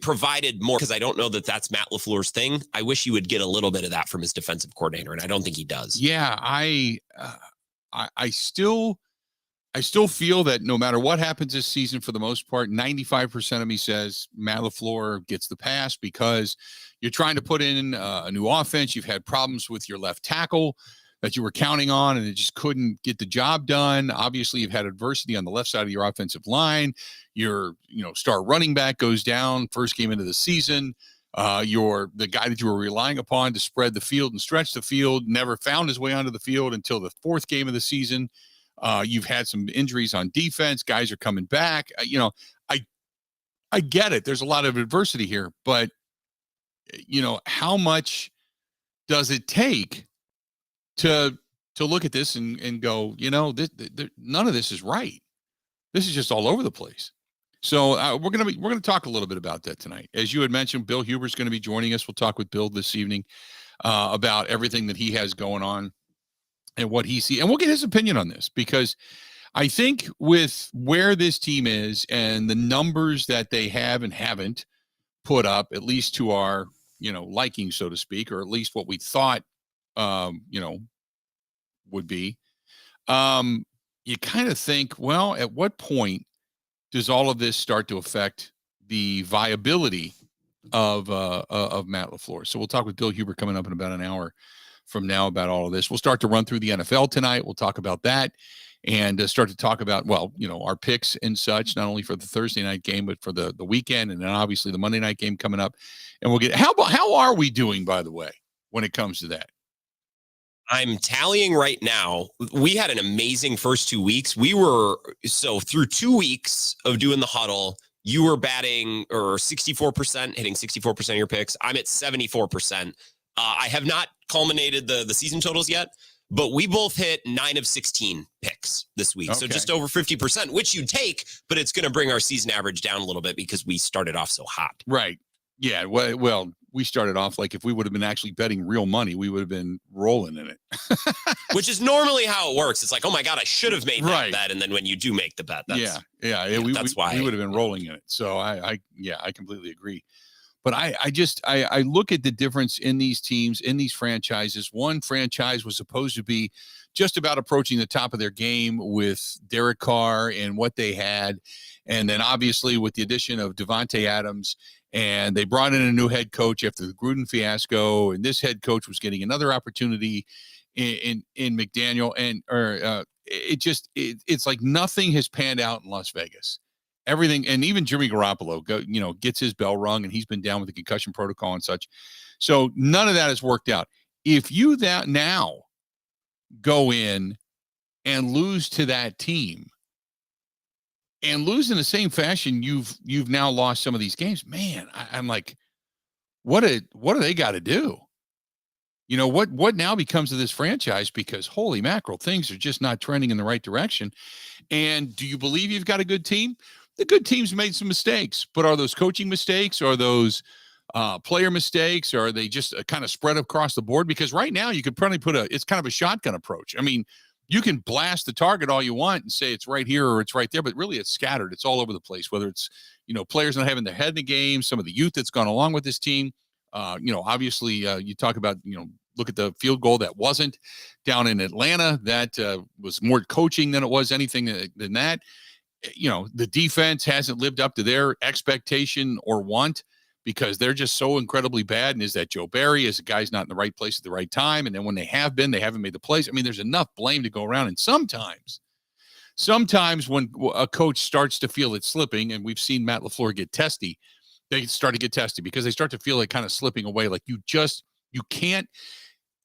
provided more, because I don't know that that's Matt LaFleur's thing. I wish he would get a little bit of that from his defensive coordinator, and I don't think he does. Yeah, I still feel that no matter what happens this season, for the most part, 95% of me says Matt LaFleur gets the pass because you're trying to put in a new offense. You've had problems with your left tackle that you were counting on, and it just couldn't get the job done. Obviously, you've had adversity on the left side of your offensive line. Your star running back goes down first game into the season. The guy that you were relying upon to spread the field and stretch the field never found his way onto the field until the fourth game of the season. You've had some injuries on defense. Guys are coming back. I get it. There's a lot of adversity here, but how much does it take to look at this and go, none of this is right. This is just all over the place. So we're going to talk a little bit about that tonight. As you had mentioned, Bill Huber's going to be joining us. We'll talk with Bill this evening about everything that he has going on and what he sees. And we'll get his opinion on this, because I think with where this team is and the numbers that they have and haven't put up, at least to our, liking, so to speak, or at least what we thought, would be, you kind of think, well, at what point does all of this start to affect the viability of Matt LaFleur? So we'll talk with Bill Huber coming up in about an hour from now about all of this. We'll start to run through the NFL tonight. We'll talk about that and start to talk about, our picks and such, not only for the Thursday night game, but for the weekend, and then obviously the Monday night game coming up. And we'll get, how are we doing, by the way, when it comes to that? I'm tallying right now. We had an amazing first 2 weeks. Through 2 weeks of doing the huddle, you were batting or 64%, hitting 64% of your picks. I'm at 74%. I have not culminated the season totals yet, but we both hit 9 of 16 picks this week. Okay. So just over 50%, which you take, but it's going to bring our season average down a little bit because we started off so hot. Right. Yeah. Well, we started off like if we would have been actually betting real money, we would have been rolling in it. Which is normally how it works. It's like, oh my God, I should have made that bet. And then when you do make the bet, that's why we would have been rolling in it. So I completely agree. But I look at the difference in these teams, in these franchises. One franchise was supposed to be just about approaching the top of their game with Derek Carr and what they had. And then obviously with the addition of Devontae Adams, and they brought in a new head coach after the Gruden fiasco, and this head coach was getting another opportunity in McDaniel, and it's like nothing has panned out in Las Vegas. Everything, and even Jimmy Garoppolo gets his bell rung, and he's been down with the concussion protocol and such. So none of that has worked out. If you now go in and lose to that team, and lose in the same fashion you've now lost some of these games, man, I'm like, what do they got to do? What now becomes of this franchise? Because holy mackerel, things are just not trending in the right direction. And do you believe you've got a good team? The good teams made some mistakes, but are those coaching mistakes? Are those player mistakes? Or are they just kind of spread across the board? Because right now you could probably it's kind of a shotgun approach. I mean, you can blast the target all you want and say it's right here or it's right there, but really it's scattered. It's all over the place, whether it's, players not having their head in the game, some of the youth that's gone along with this team. Obviously you talk about, look at the field goal that wasn't down in Atlanta. That was more coaching than it was anything than that. The defense hasn't lived up to their expectation or want, because they're just so incredibly bad. And is that Joe Barry? Is the guy's not in the right place at the right time? And then when they have been, they haven't made the plays. I mean, there's enough blame to go around. And sometimes when a coach starts to feel it slipping, and we've seen Matt LaFleur get testy, they start to get testy because they start to feel it kind of slipping away. Like you can't,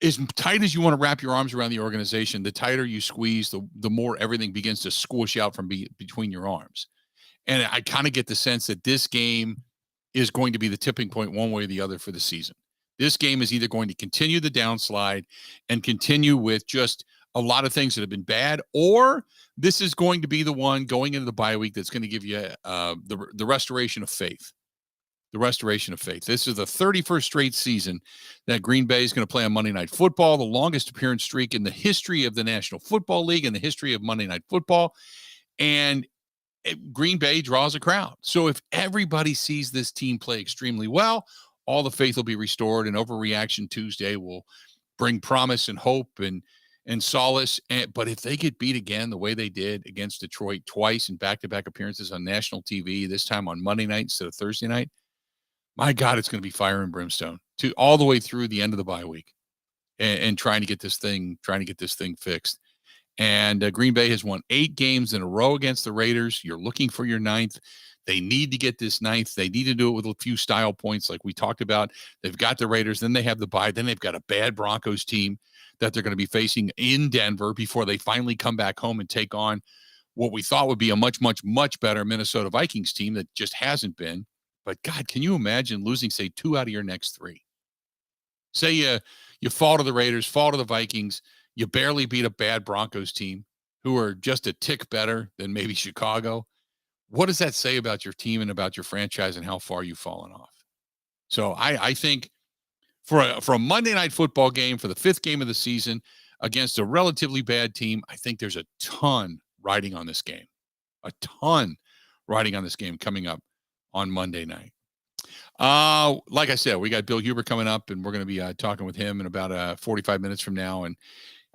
as tight as you want to wrap your arms around the organization, the tighter you squeeze, the more everything begins to squish out from between your arms. And I kind of get the sense that this game is going to be the tipping point one way or the other for the season. This game is either going to continue the downslide and continue with just a lot of things that have been bad, or this is going to be the one going into the bye week that's going to give you the restoration of faith. The restoration of faith. This is the 31st straight season that Green Bay is going to play on Monday Night Football, the longest appearance streak in the history of the National Football League and the history of Monday Night Football. And Green Bay draws a crowd. So if everybody sees this team play extremely well, all the faith will be restored, and Overreaction Tuesday will bring promise and hope and solace. But if they get beat again the way they did against Detroit twice in back-to-back appearances on national TV, this time on Monday night instead of Thursday night, my God, it's going to be fire and brimstone to all the way through the end of the bye week and trying to get this thing fixed. And Green Bay has won 8 games in a row against the Raiders. You're looking for your 9th. They need to get this 9th. They need to do it with a few style points like we talked about. They've got the Raiders. Then they have the bye. Then they've got a bad Broncos team that they're going to be facing in Denver before they finally come back home and take on what we thought would be a much, much, much better Minnesota Vikings team that just hasn't been. But, God, can you imagine losing, say, 2 out of your next 3? Say you fall to the Raiders, fall to the Vikings. You barely beat a bad Broncos team who are just a tick better than maybe Chicago. What does that say about your team and about your franchise and how far you've fallen off? So I think for a Monday night football game, for the 5th game of the season against a relatively bad team, I think there's a ton riding on this game. A ton riding on this game coming up on Monday night. Like I said, we got Bill Huber coming up, and we're going to be talking with him in about 45 minutes from now. And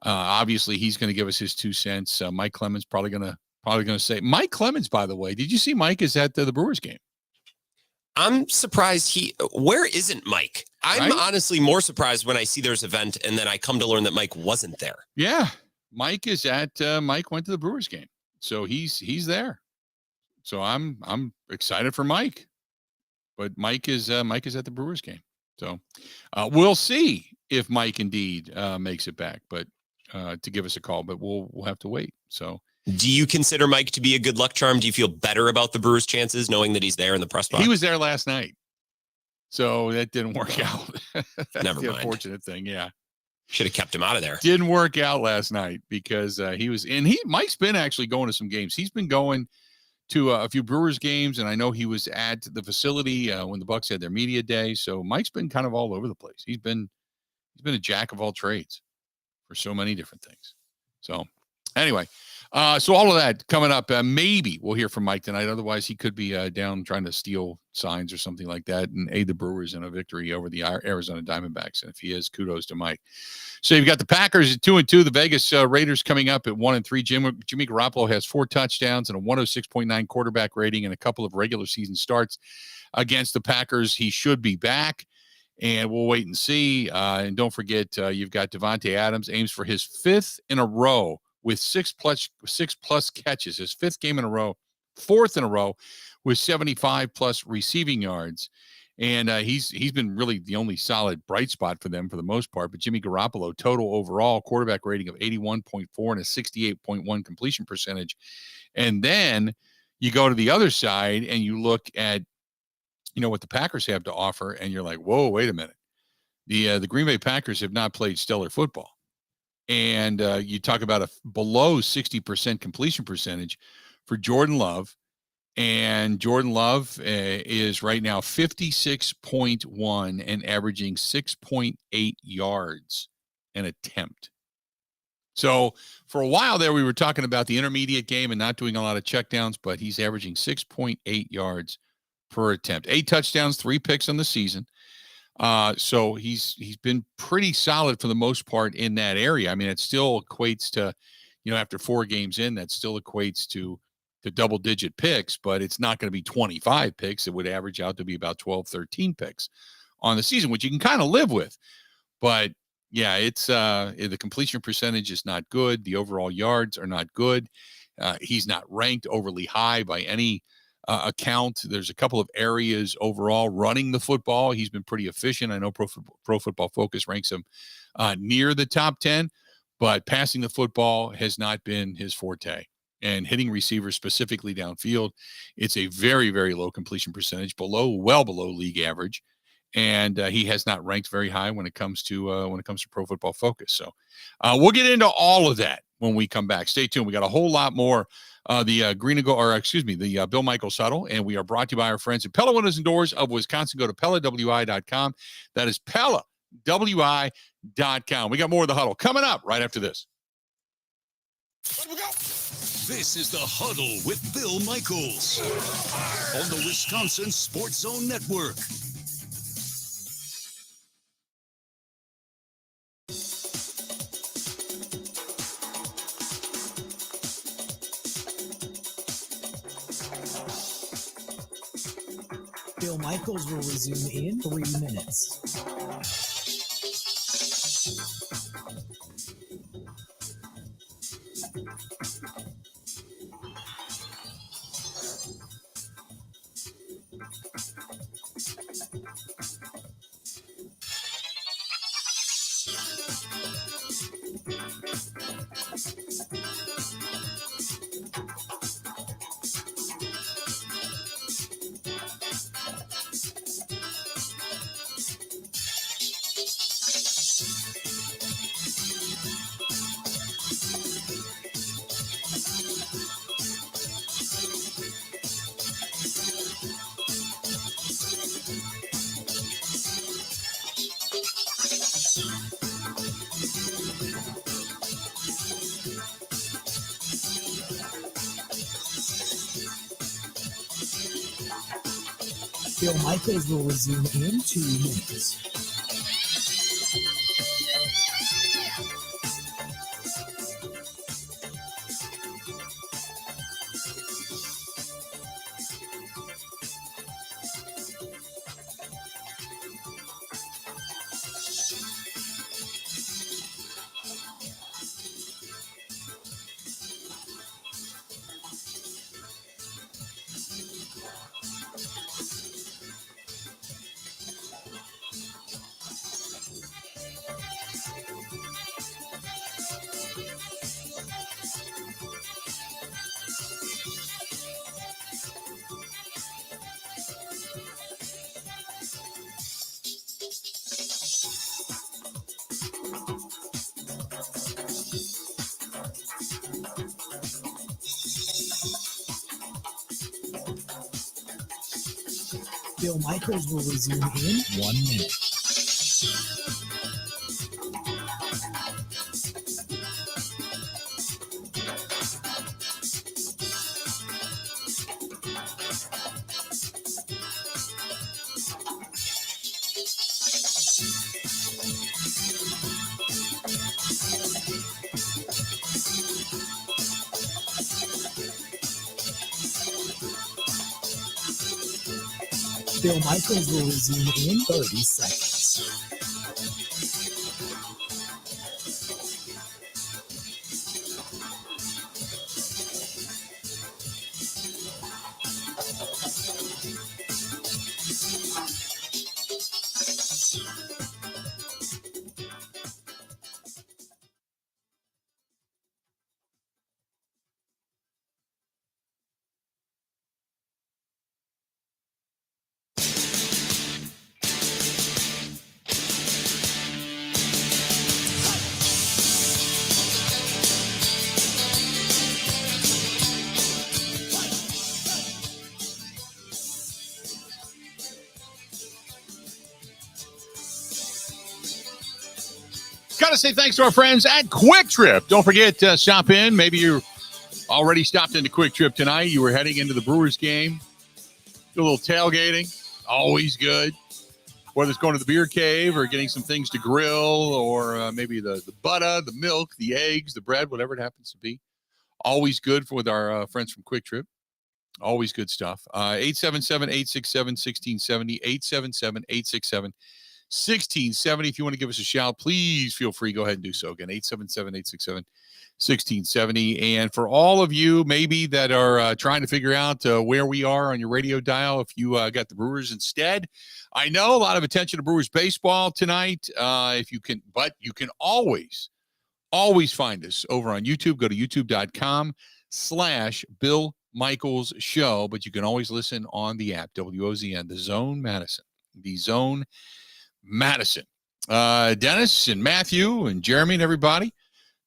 obviously, he's going to give us his 2 cents. Mike Clemens probably going to say. Mike Clemens, by the way, did you see Mike is at the Brewers game? I'm surprised where isn't Mike? I'm honestly more surprised when I see there's an event and then I come to learn that Mike wasn't there. Yeah, Mike is Mike went to the Brewers game, so he's there. So I'm excited for Mike, but Mike is at the Brewers game. So we'll see if Mike indeed makes it back, but to give us a call, but we'll have to wait. So. Do you consider Mike to be a good luck charm? Do you feel better about the Brewers' chances knowing that he's there in the press box? He was there last night, so that didn't work out. That's Never the mind. Unfortunate thing, yeah. Should have kept him out of there. Didn't work out last night because he was in. Mike's been actually going to some games. He's been going to a few Brewers games, and I know he was at the facility when the Bucs had their media day. So Mike's been kind of all over the place. He's been a jack of all trades for so many different things. So anyway. So all of that coming up. Maybe we'll hear from Mike tonight. Otherwise, he could be down trying to steal signs or something like that and aid the Brewers in a victory over the Arizona Diamondbacks. And if he is, kudos to Mike. So you've got the Packers at 2-2, the Vegas Raiders coming up at 1-3. Jimmy Garoppolo has 4 touchdowns and a 106.9 quarterback rating and a couple of regular season starts against the Packers. He should be back. And we'll wait and see. And don't forget, you've got Devontae Adams aims for his 5th in a row with 6+ catches, his 5th game in a row, 4th in a row with 75+ receiving yards. And he's been really the only solid bright spot for them for the most part. But Jimmy Garoppolo, total overall quarterback rating of 81.4 and a 68.1 completion percentage. And then you go to the other side and you look at, what the Packers have to offer, and you're like, whoa, wait a minute. The Green Bay Packers have not played stellar football. And you talk about a below 60% completion percentage for Jordan Love. And Jordan Love is right now 56.1 and averaging 6.8 yards an attempt. So for a while there, we were talking about the intermediate game and not doing a lot of checkdowns, but he's averaging 6.8 yards per attempt. 8 touchdowns, 3 picks on the season. So he's been pretty solid for the most part in that area. I mean, it still equates to, after 4 games in, that still equates to double-digit picks, but it's not going to be 25 picks. It would average out to be about 12, 13 picks on the season, which you can kind of live with. But yeah, it's the completion percentage is not good. The overall yards are not good. He's not ranked overly high by any account. There's a couple of areas overall running the football. He's been pretty efficient. I know Pro Football Focus ranks him near the top 10, but passing the football has not been his forte. And hitting receivers specifically downfield, it's a very, very low completion percentage, well below league average. And he has not ranked very high when it comes to Pro Football Focus. So we'll get into all of that when we come back. Stay tuned. We got a whole lot more. The Bill Michaels Huddle, and we are brought to you by our friends at Pella Windows and Doors of Wisconsin. Go to PellaWI.com. That is PellaWI.com. We got more of the Huddle coming up right after this. Let's go. This is the Huddle with Bill Michaels on the Wisconsin Sports Zone Network. Bill Michaels will resume in 3 minutes. Bill Michaels will resume in 2 minutes. Bill Michaels will resume in 1 minute. Bill Michaels will resume in 30 seconds. Got to say thanks to our friends at Quick Trip. Don't forget to stop in. Maybe you already stopped into Quick Trip tonight. You were heading into the Brewers game. Do a little tailgating. Always good. Whether it's going to the beer cave or getting some things to grill or maybe the butter, the milk, the eggs, the bread, whatever it happens to be. Always good with our friends from Quick Trip. Always good stuff. 877-867-1670. 877-867-1670. If you want to give us a shout, please feel free. Go ahead and do so. Again, 877-867-1670. And for all of you maybe that are trying to figure out where we are on your radio dial, if you got the Brewers instead, I know a lot of attention to Brewers baseball tonight. But you can always find us over on YouTube. Go to youtube.com/Bill Michaels Show. But you can always listen on the app, WOZN, The Zone Madison. The Zone Madison. Dennis and Matthew and Jeremy and everybody.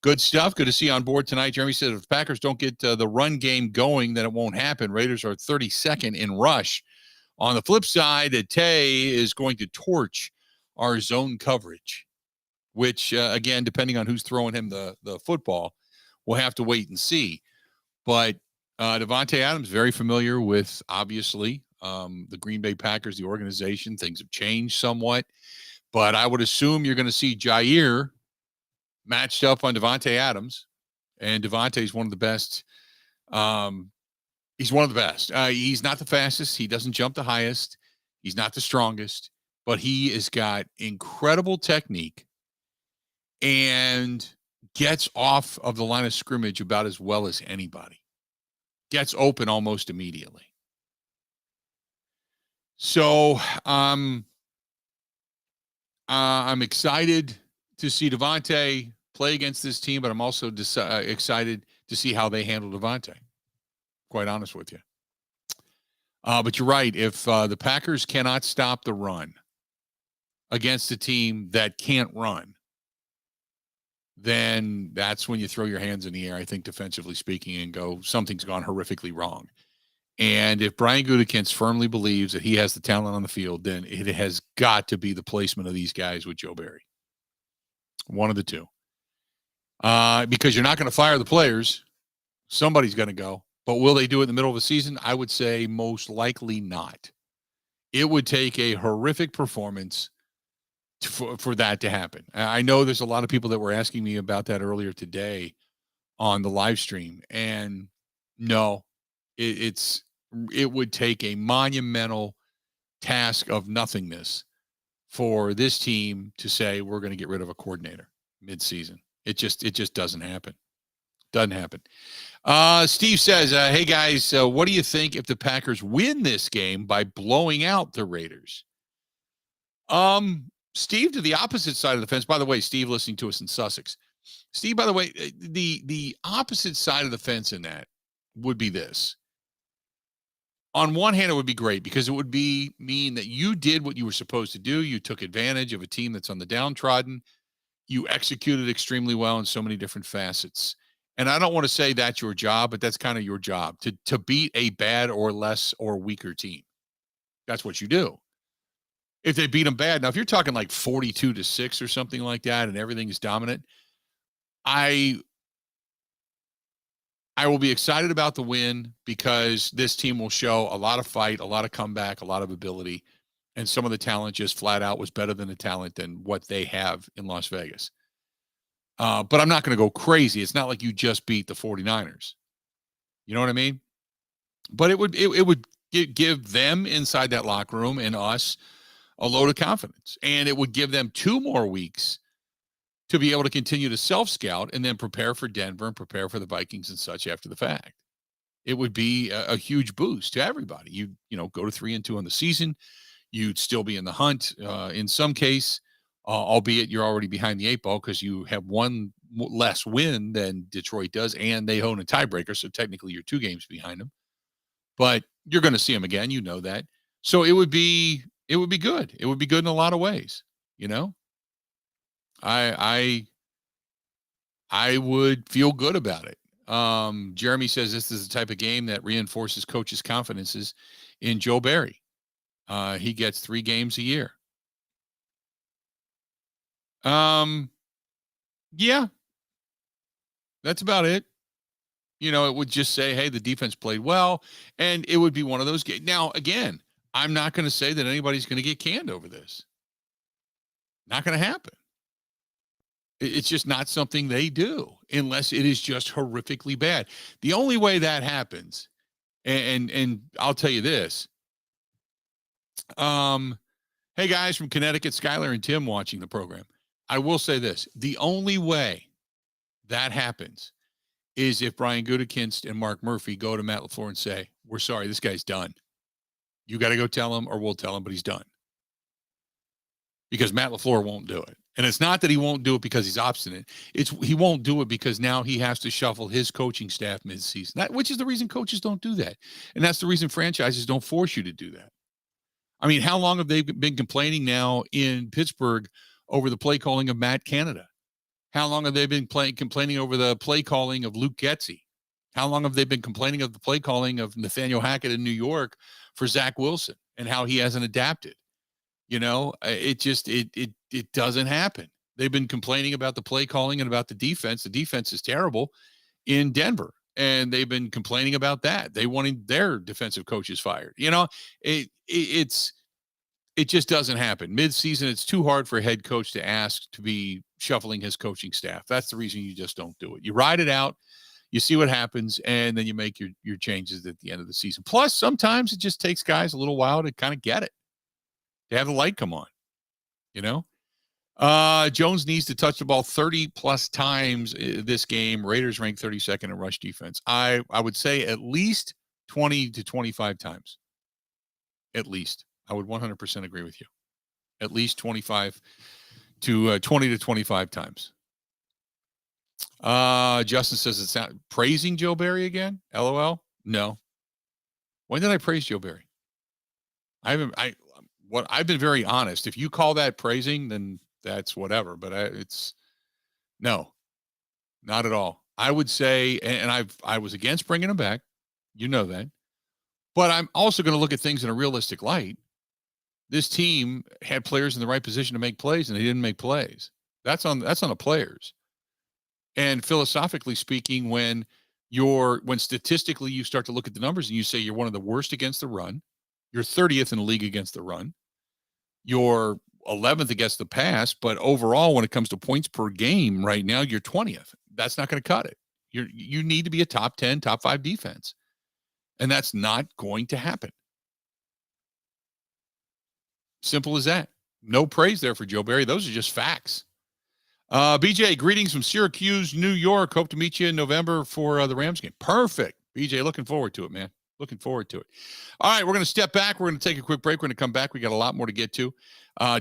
Good stuff. Good to see you on board tonight. Jeremy said if the Packers don't get the run game going, then it won't happen. Raiders are 32nd in rush. On the flip side, Tay is going to torch our zone coverage, which, again, depending on who's throwing him the football, we'll have to wait and see. But Davante Adams, very familiar with, obviously, the Green Bay Packers, the organization. Things have changed somewhat. But I would assume you're going to see Jair matched up on Davante Adams. And Davante's one of the best. He's one of the best. He's not the fastest. He doesn't jump the highest. He's not the strongest. But he has got incredible technique and gets off of the line of scrimmage about as well as anybody. Gets open almost immediately. So I'm excited to see Davante play against this team, but I'm also excited to see how they handle Davante. Quite honest with you. But you're right. If the Packers cannot stop the run against a team that can't run, then that's when you throw your hands in the air, I think, defensively speaking, and go, something's gone horrifically wrong. And if Brian Gutekunst firmly believes that he has the talent on the field, then it has got to be the placement of these guys with Joe Barry. One of the two. Because you're not going to fire the players. Somebody's going to go. But will they do it in the middle of the season? I would say most likely not. It would take a horrific performance for that to happen. I know there's a lot of people that were asking me about that earlier today on the live stream. And no, it would take a monumental task of nothingness for this team to say we're going to get rid of a coordinator mid-season. It just doesn't happen. Doesn't happen. Steve says, hey guys, what do you think if the Packers win this game by blowing out the Raiders? Steve, to the opposite side of the fence. By the way, Steve, listening to us in Sussex. Steve, by the way, the opposite side of the fence in that would be this. On one hand, it would be great because it would mean that you did what you were supposed to do. You took advantage of a team that's on the downtrodden. You executed extremely well in so many different facets. And I don't want to say that's your job, but that's kind of your job to beat a bad or less or weaker team. That's what you do. If they beat them bad, now if you're talking like 42-6 or something like that, and everything is dominant, I will be excited about the win because this team will show a lot of fight, a lot of comeback, a lot of ability, and some of the talent just flat out was better than the talent than what they have in Las Vegas. But I'm not going to go crazy. It's not like you just beat the 49ers. You know what I mean? But it would give them inside that locker room and us a load of confidence. And it would give them 2 more weeks to be able to continue to self-scout and then prepare for Denver and prepare for the Vikings and such after the fact. It would be a huge boost to everybody. You go to 3-2 on the season. You'd still be in the hunt in some case, albeit you're already behind the 8 ball because you have one less win than Detroit does, and they own a tiebreaker, so technically you're 2 games behind them. But you're going to see them again, you know that. So it would be good. It would be good in a lot of ways, you know. I would feel good about it. Jeremy says this is the type of game that reinforces coaches' confidences in Joe Barry. He gets 3 games a year. Yeah, that's about it. It would just say, hey, the defense played well, and it would be one of those games. Now, again, I'm not going to say that anybody's going to get canned over this. Not going to happen. It's just not something they do unless it is just horrifically bad. The only way that happens, and I'll tell you this. Hey guys from Connecticut, Skylar and Tim watching the program. I will say this. The only way that happens is if Brian Gutekunst and Mark Murphy go to Matt LaFleur and say, we're sorry, this guy's done. You got to go tell him or we'll tell him, but he's done. Because Matt LaFleur won't do it. And it's not that he won't do it because he's obstinate. He won't do it because now he has to shuffle his coaching staff mid-season, which is the reason coaches don't do that. And that's the reason franchises don't force you to do that. I mean, how long have they been complaining now in Pittsburgh over the play calling of Matt Canada? How long have they been complaining over the play calling of Luke Getsy? How long have they been complaining of the play calling of Nathaniel Hackett in New York for Zach Wilson and how he hasn't adapted? It doesn't happen. They've been complaining about the play calling and about the defense. The defense is terrible in Denver. and they've been complaining about that. They wanted their defensive coaches fired. It just doesn't happen. Mid-season, it's too hard for a head coach to ask to be shuffling his coaching staff. That's the reason you just don't do it. You ride it out, you see what happens, and then you make your changes at the end of the season. Plus, sometimes it just takes guys a little while to kind of get it, to have the light come on, Jones needs to touch the ball 30-plus times this game. Raiders rank 32nd in rush defense. I would say at least 20 to 25 times. At least. I would 100% agree with you. At least 25 to 20 to 25 times. Justin says it's not praising Joe Barry again. LOL. No. When did I praise Joe Barry? I've been very honest. If you call that praising, then that's whatever. But no, not at all. I would say, and I was against bringing him back. You know that. But I'm also going to look at things in a realistic light. This team had players in the right position to make plays, and they didn't make plays. That's on the players. And philosophically speaking, when statistically you start to look at the numbers and you say you're one of the worst against the run, you're 30th in the league against the run, you're 11th against the pass, but overall, when it comes to points per game right now, you're 20th. That's not going to cut it. You need to be a top 10, top 5 defense. And that's not going to happen. Simple as that. No praise there for Joe Barry. Those are just facts. BJ, greetings from Syracuse, New York. Hope to meet you in November for the Rams game. Perfect. BJ, looking forward to it, man. Looking forward to it. All right, we're going to step back. We're going to take a quick break. We're going to come back. We got a lot more to get to.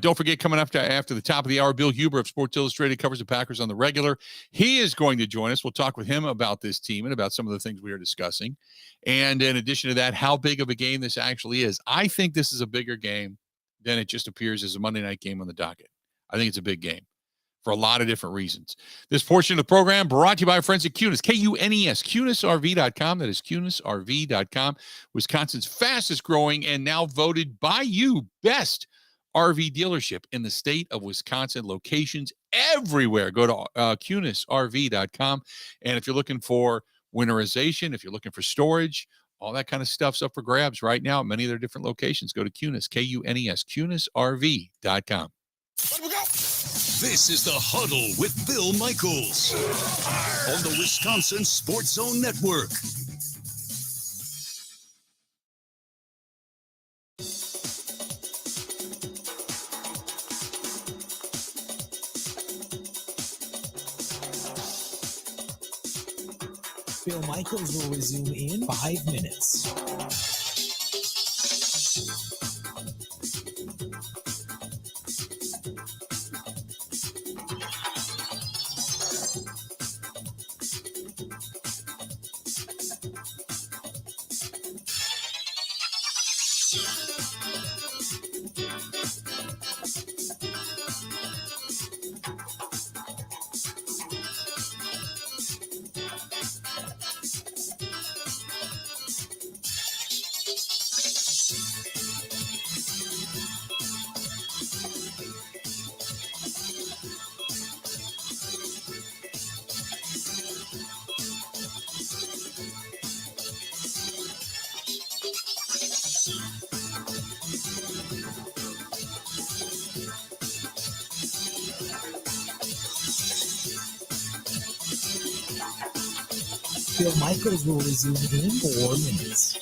Don't forget, coming up after the top of the hour, Bill Huber of Sports Illustrated covers the Packers on the regular. He is going to join us. We'll talk with him about this team and about some of the things we are discussing. And in addition to that, how big of a game this actually is. I think this is a bigger game than it just appears as a Monday night game on the docket. I think it's a big game for a lot of different reasons. This portion of the program brought to you by our friends at Kunes, Kunes, KunesRV.com. That is KunesRV.com, Wisconsin's fastest growing and now voted by you best RV dealership in the state of Wisconsin. Locations everywhere. Go to KunesRV.com. And if you're looking for winterization, if you're looking for storage, all that kind of stuff's up for grabs right now at many of their different locations. Go to Kunes, Kunes, KunesRV.com. This is the Huddle with Bill Michaels on the Wisconsin Sports Zone Network. Bill Michaels will resume in 5 minutes. Bill Michaels will resume in 4 minutes.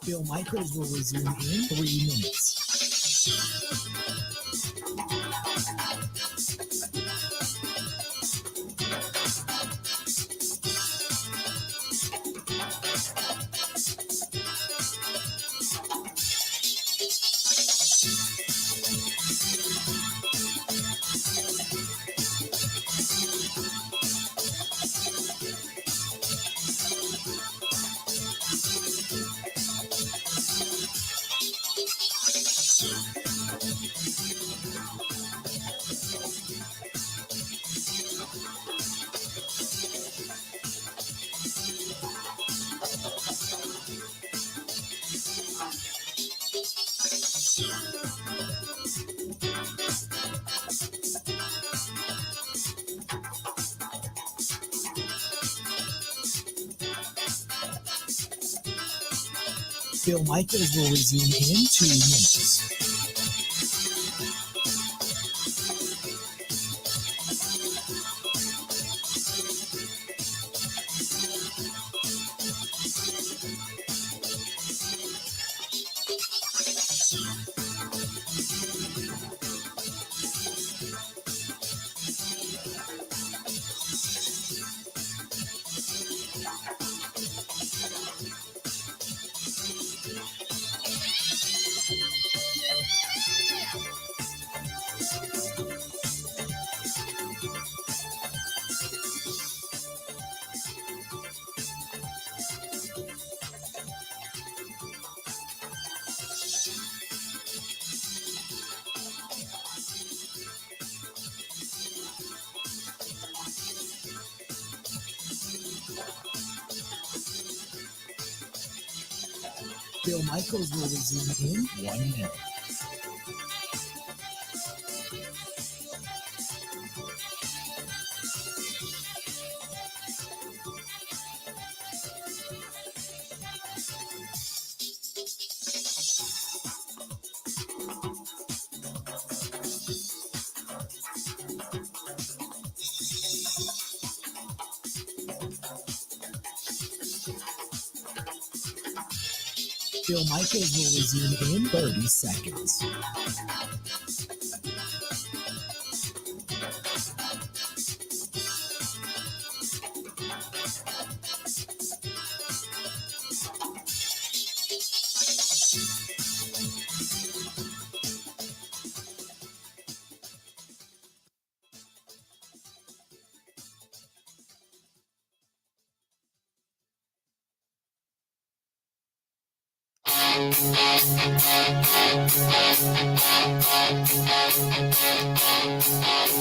Bill Michaels will resume in 3 minutes. Bill Michaels will resume in 2 minutes. Bill Michaels will resume in 1 minute. Bill Michaels will resume in 30 seconds.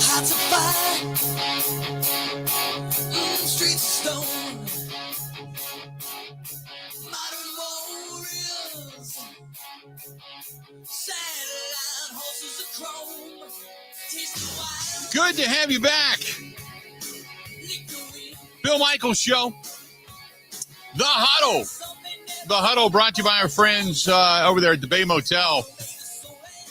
Hard to find, streets of stone, modern warriors, satellite horses of chrome, taste the wild. Good to have you back. Bill Michaels Show. The Huddle. The Huddle brought to you by our friends over there at the Bay Motel.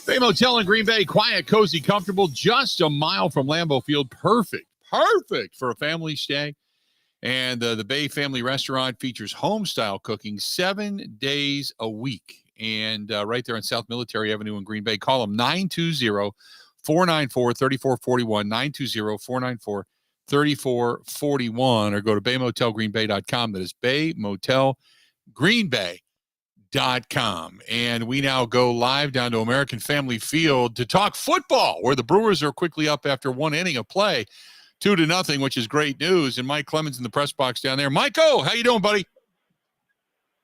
Bay Motel in Green Bay, quiet, cozy, comfortable, just a mile from Lambeau Field. Perfect for a family stay. And the Bay Family Restaurant features home-style cooking 7 days a week. And right there on South Military Avenue in Green Bay, call them 920-494-3441, 920-494-3441, or go to baymotelgreenbay.com. That is baymotelgreenbay.com. And we now go live down to American Family Field to talk football, where the Brewers are quickly up after 1 inning of play, 2-0, which is great news. And Mike Clemens in the press box down there. Mike-O, how you doing, buddy?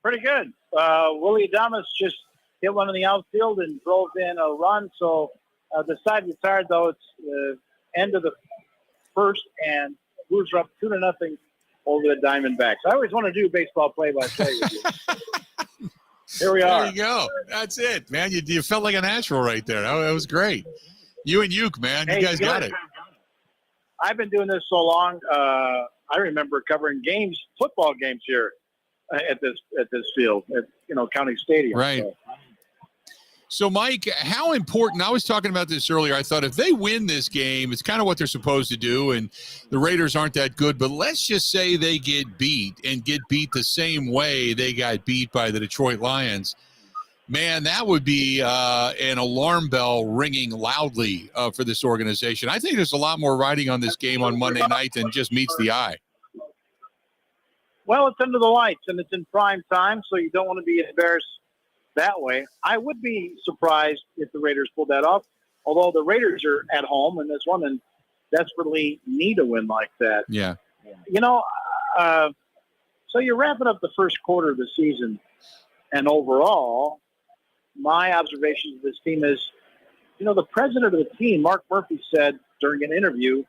Pretty good. Willie Adames just hit one in the outfield and drove in a run. So the side retired, though. It's the end of the first, and Brewers are up 2-0 over the Diamondbacks. I always want to do baseball play-by-play with you. Here we are. There you go. That's it, man. You felt like a natural right there. That was great. You and Uke, man. You guys got it. I've been doing this so long. I remember covering football games here at this field, at County Stadium. Right. So, Mike, how important, I was talking about this earlier, I thought if they win this game, it's kind of what they're supposed to do, and the Raiders aren't that good, but let's just say they get beat the same way they got beat by the Detroit Lions. Man, that would be an alarm bell ringing loudly for this organization. I think there's a lot more riding on this game on Monday night than just meets the eye. Well, it's under the lights, and it's in prime time, so you don't want to be embarrassed that way. I would be surprised if the Raiders pulled that off, although the Raiders are at home in this one and desperately need a win like that. Yeah. So you're wrapping up the first quarter of the season, and overall, my observation of this team is, the president of the team, Mark Murphy, said during an interview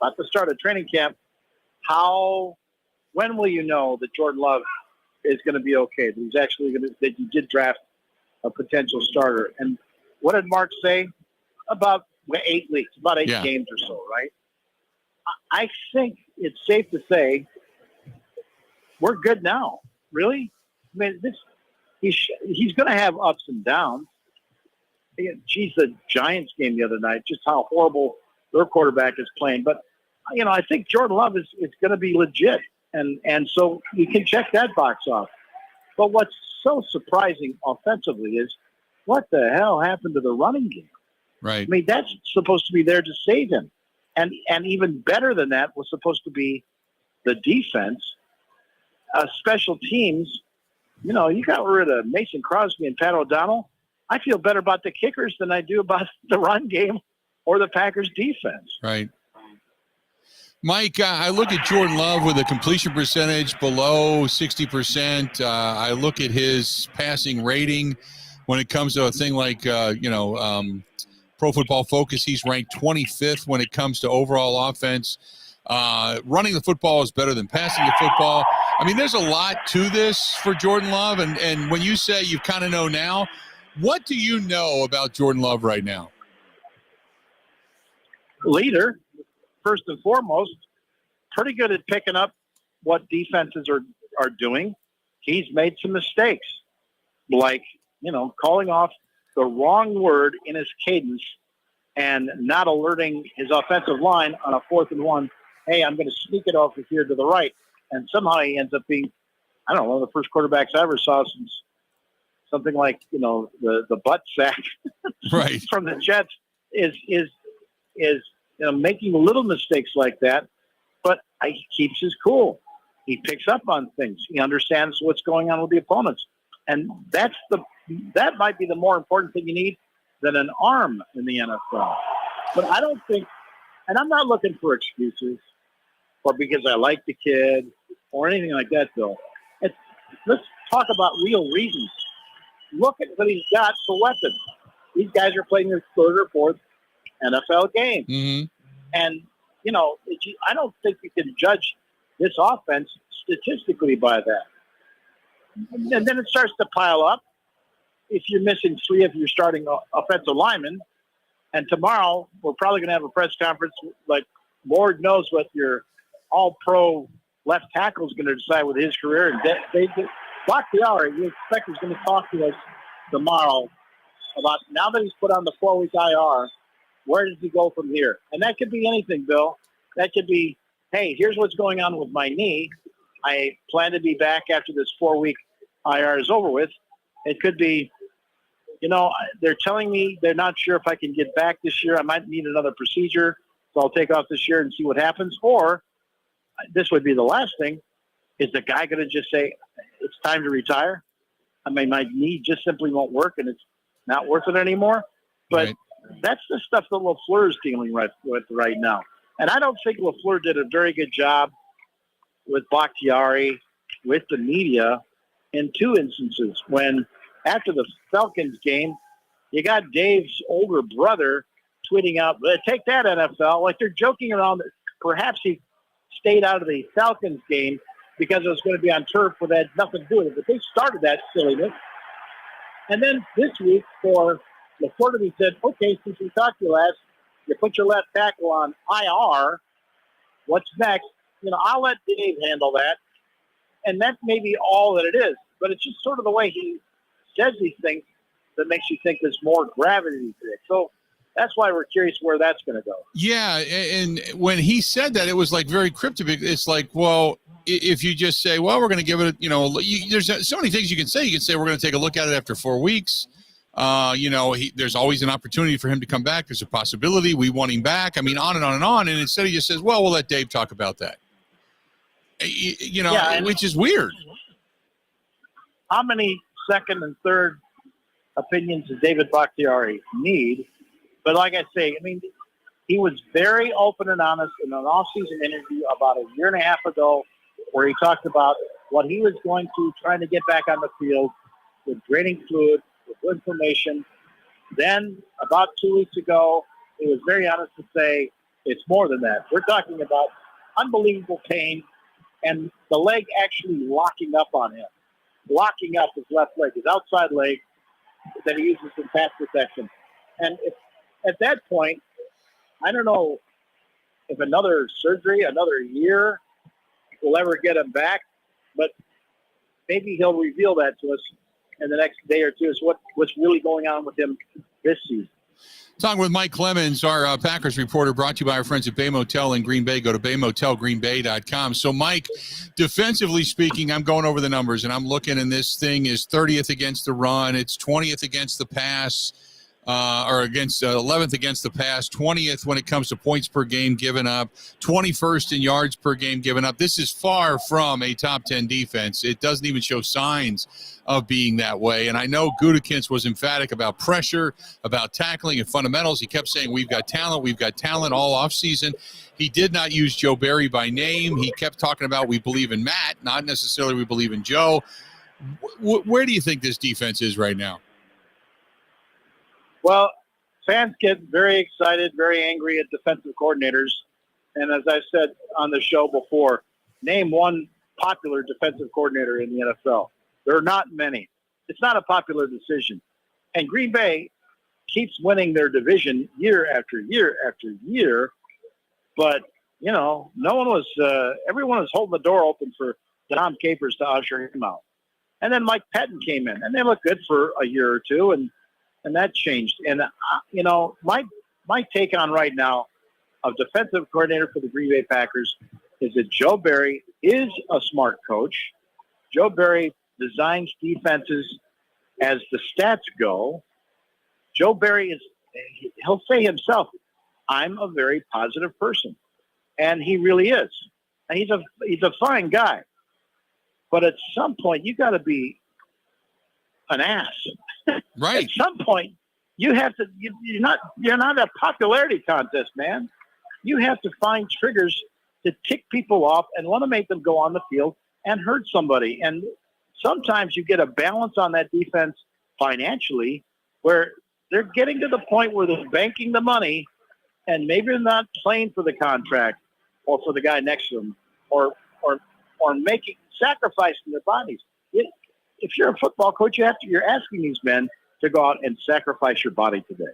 at the start of training camp, when will you know that Jordan Love is going to be okay, that he's actually that you did draft a potential starter? And what did Mark say? About 8 weeks, about 8 games or so, right? I think it's safe to say we're good now. Really? I mean, he's going to have ups and downs. Geez, the Giants game the other night, just how horrible their quarterback is playing. But, I think Jordan Love is going to be legit. And so you can check that box off. But what's so surprising offensively is what the hell happened to the running game? Right. I mean, that's supposed to be there to save him. And even better than that was supposed to be the defense. Special teams, you got rid of Mason Crosby and Pat O'Donnell. I feel better about the kickers than I do about the run game or the Packers defense. Right. Mike, I look at Jordan Love with a completion percentage below 60%. I look at his passing rating when it comes to a thing like, Pro Football Focus. He's ranked 25th when it comes to overall offense. Running the football is better than passing the football. I mean, there's a lot to this for Jordan Love. And when you say you kind of know now, what do you know about Jordan Love right now? Leader. First and foremost, pretty good at picking up what defenses are doing. He's made some mistakes, like, calling off the wrong word in his cadence and not alerting his offensive line on a 4th and 1. Hey, I'm going to sneak it over here to the right. And somehow he ends up being, one of the first quarterbacks I ever saw since something like, the butt sack right. from the Jets is making little mistakes like that, but he keeps his cool. He picks up on things. He understands what's going on with the opponents. And that might be the more important thing you need than an arm in the NFL. But I don't think, and I'm not looking for excuses or because I like the kid or anything like that, Bill. Let's talk about real reasons. Look at what he's got for weapons. These guys are playing their 3rd or 4th NFL game. Mm-hmm. And, I don't think you can judge this offense statistically by that. And then it starts to pile up. If you're missing 3 of your starting offensive linemen, and tomorrow we're probably going to have a press conference like Lord knows what your all-pro left tackle is going to decide with his career. And Bakhtiari, you expect he's going to talk to us tomorrow about now that he's put on the 4-week IR, where does he go from here? And that could be anything, Bill. That could be, hey, here's what's going on with my knee. I plan to be back after this 4-week IR is over with. It could be, they're telling me they're not sure if I can get back this year. I might need another procedure, so I'll take off this year and see what happens. Or this would be the last thing. Is the guy going to just say, it's time to retire? I mean, my knee just simply won't work and it's not worth it anymore. But right. That's the stuff that LaFleur is dealing with right now. And I don't think LaFleur did a very good job with Bakhtiari, with the media, in 2 instances. When after the Falcons game, you got Dave's older brother tweeting out, take that, NFL. Like they're joking around that perhaps he stayed out of the Falcons game because it was going to be on turf where that had nothing to do with it. But they started that silliness. And then this week for LaFleur to be said, okay, since we talked to you last, you put your left tackle on IR. What's next? I'll let Dave handle that. And that may be all that it is. But it's just sort of the way he says these things. that makes you think there's more gravity to it. So that's why we're curious where that's going to go. Yeah, and when he said that, it was like very cryptic. It's like, well, if you just say, well, we're going to give it, there's so many things you can say. You can say we're going to take a look at it after 4 weeks. There's always an opportunity for him to come back. There's a possibility. We want him back. I mean, on and on and on. And instead he just says, well, we'll let Dave talk about that. Which is weird. How many second and third opinions does David Bakhtiari need? But like I say, I mean, he was very open and honest in an off-season interview about a year and a half ago where he talked about what he was going to trying to get back on the field with draining fluid, with inflammation. Then about 2 weeks ago, he was very honest to say it's more than that. We're talking about unbelievable pain and the leg actually locking up on him, locking up his left leg, his outside leg that he uses in pass protection. And at that point, I don't know if another surgery, another year will ever get him back, but maybe he'll reveal that to us in the next day or two is what's really going on with him this season. Talking with Mike Clemens, our Packers reporter, brought to you by our friends at Bay Motel in Green Bay. Go to baymotelgreenbay.com. So, Mike, defensively speaking, I'm going over the numbers, and I'm looking, and this thing is 30th against the run. It's 20th against the pass, or against 11th against the pass, 20th when it comes to points per game given up, 21st in yards per game given up. This is far from a top 10 defense. It doesn't even show signs of being that way. And I know Gutekunst was emphatic about pressure, about tackling and fundamentals. He kept saying, we've got talent all offseason. He did not use Joe Barry by name. He kept talking about we believe in Matt, not necessarily we believe in Joe. Where do you think this defense is right now? Well, fans get very excited, very angry at defensive coordinators. And as I said on the show before, name one popular defensive coordinator in the NFL. There are not many. It's not a popular decision. And Green Bay keeps winning their division year after year after year. But, no one was everyone was holding the door open for Tom Capers to usher him out. And then Mike Pettin came in, and they looked good for a year or two, and that changed. And, my take on right now of defensive coordinator for the Green Bay Packers is that Joe Barry is a smart coach. Joe Barry designs defenses as the stats go. Joe Barry he'll say himself, I'm a very positive person. And he really is. And he's a fine guy. But at some point, you got to be an ass. Right. At some point, you have to. You're not a popularity contest, man. You have to find triggers to tick people off and want to make them go on the field and hurt somebody. And sometimes you get a balance on that defense financially, where they're getting to the point where they're banking the money, and maybe they're not playing for the contract or for the guy next to them, or sacrificing their bodies. If you're a football coach, you're asking these men to go out and sacrifice your body today.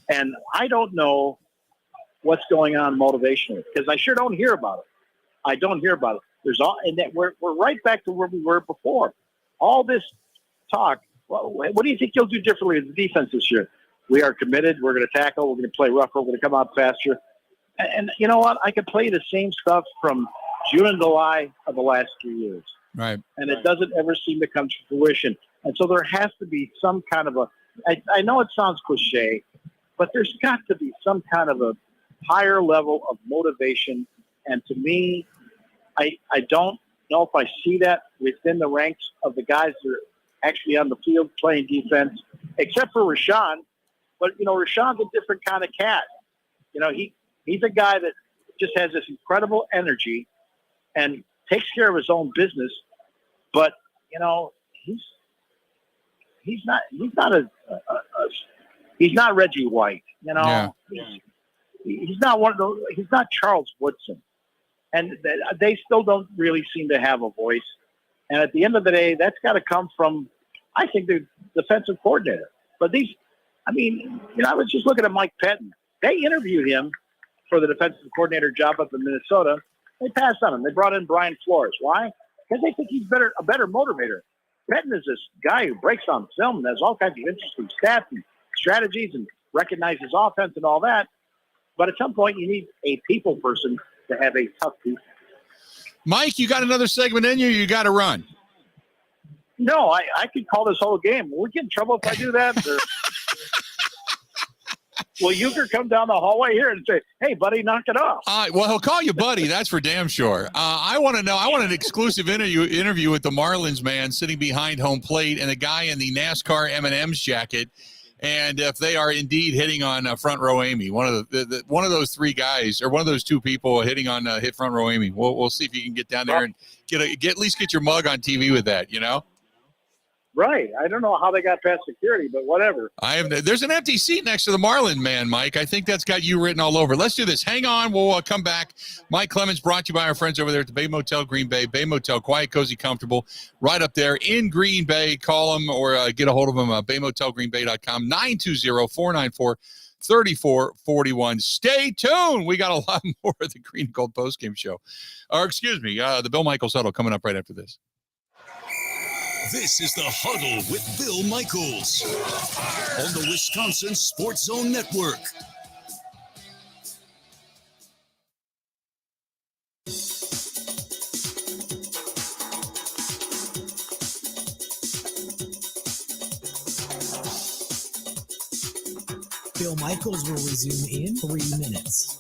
And I don't know what's going on motivationally, because I sure don't hear about it. I don't hear about it. And that we're right back to where we were before. All this talk. Well, what do you think you'll do differently with the defense this year? We are committed. We're going to tackle. We're going to play rougher. We're going to come out faster. And you know what? I could play the same stuff from June and July of the last 3 years. Right. And it doesn't ever seem to come to fruition. And so there has to be some kind of I know it sounds cliche, but there's got to be some kind of a higher level of motivation. And to me, I don't know if I see that within the ranks of the guys that are actually on the field playing defense, except for Rashawn. But, Rashawn's a different kind of cat. He's a guy that just has this incredible energy and takes care of his own business. But, he's not Reggie White. Yeah. He's not one of those. He's not Charles Woodson. And they still don't really seem to have a voice. And at the end of the day, that's got to come from, I think, the defensive coordinator. But I was just looking at Mike Pettin. They interviewed him for the defensive coordinator job up in Minnesota. They passed on him. They brought in Brian Flores. Why? Because they think he's a better motivator. Benton is this guy who breaks on film and has all kinds of interesting stats and strategies and recognizes offense and all that. But at some point, you need a people person to have a tough defense. Mike, you got another segment in you? You got to run. No, I could call this whole game. Will we get in trouble if I do that? Or will Euchre come down the hallway here and say, hey, buddy, knock it off? Well, he'll call you buddy. That's for damn sure. I want to know. I want an exclusive interview with the Marlins man sitting behind home plate and a guy in the NASCAR M&M's jacket. And if they are indeed hitting on front row Amy, one of those three guys or one of those two people hitting on hit front row Amy, we'll see if you can get down there and at least get your mug on TV with that, you know? Right. I don't know how they got past security, but whatever. There's an empty seat next to the Marlin man, Mike. I think that's got you written all over. Let's do this. Hang on. We'll come back. Mike Clemens brought to you by our friends over there at the Bay Motel, Green Bay. Bay Motel, quiet, cozy, comfortable, right up there in Green Bay. Call them or get a hold of them at baymotelgreenbay.com, 920-494-3441. Stay tuned. We got a lot more of the Green and Gold postgame show. Or excuse me, the Bill Michaels Huddle coming up right after this. This is the Huddle with Bill Michaels on the Wisconsin Sports Zone Network. Bill Michaels will resume in 3 minutes.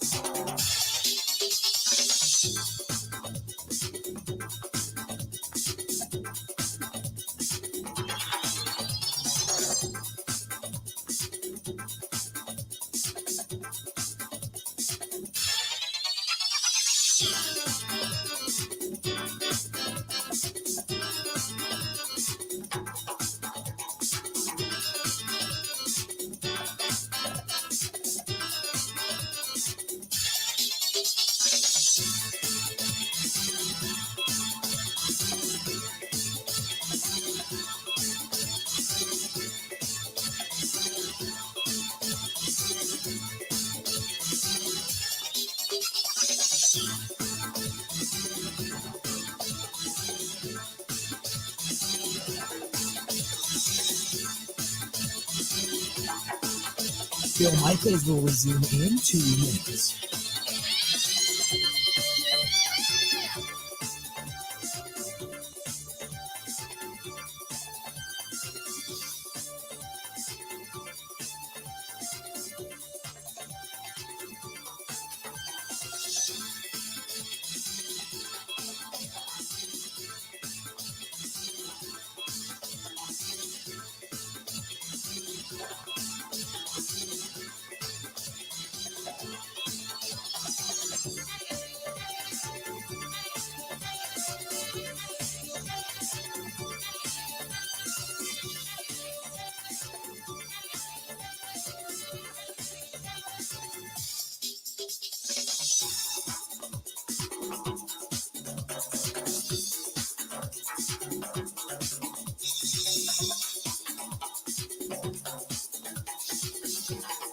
Bill Michaels will resume in 2 minutes.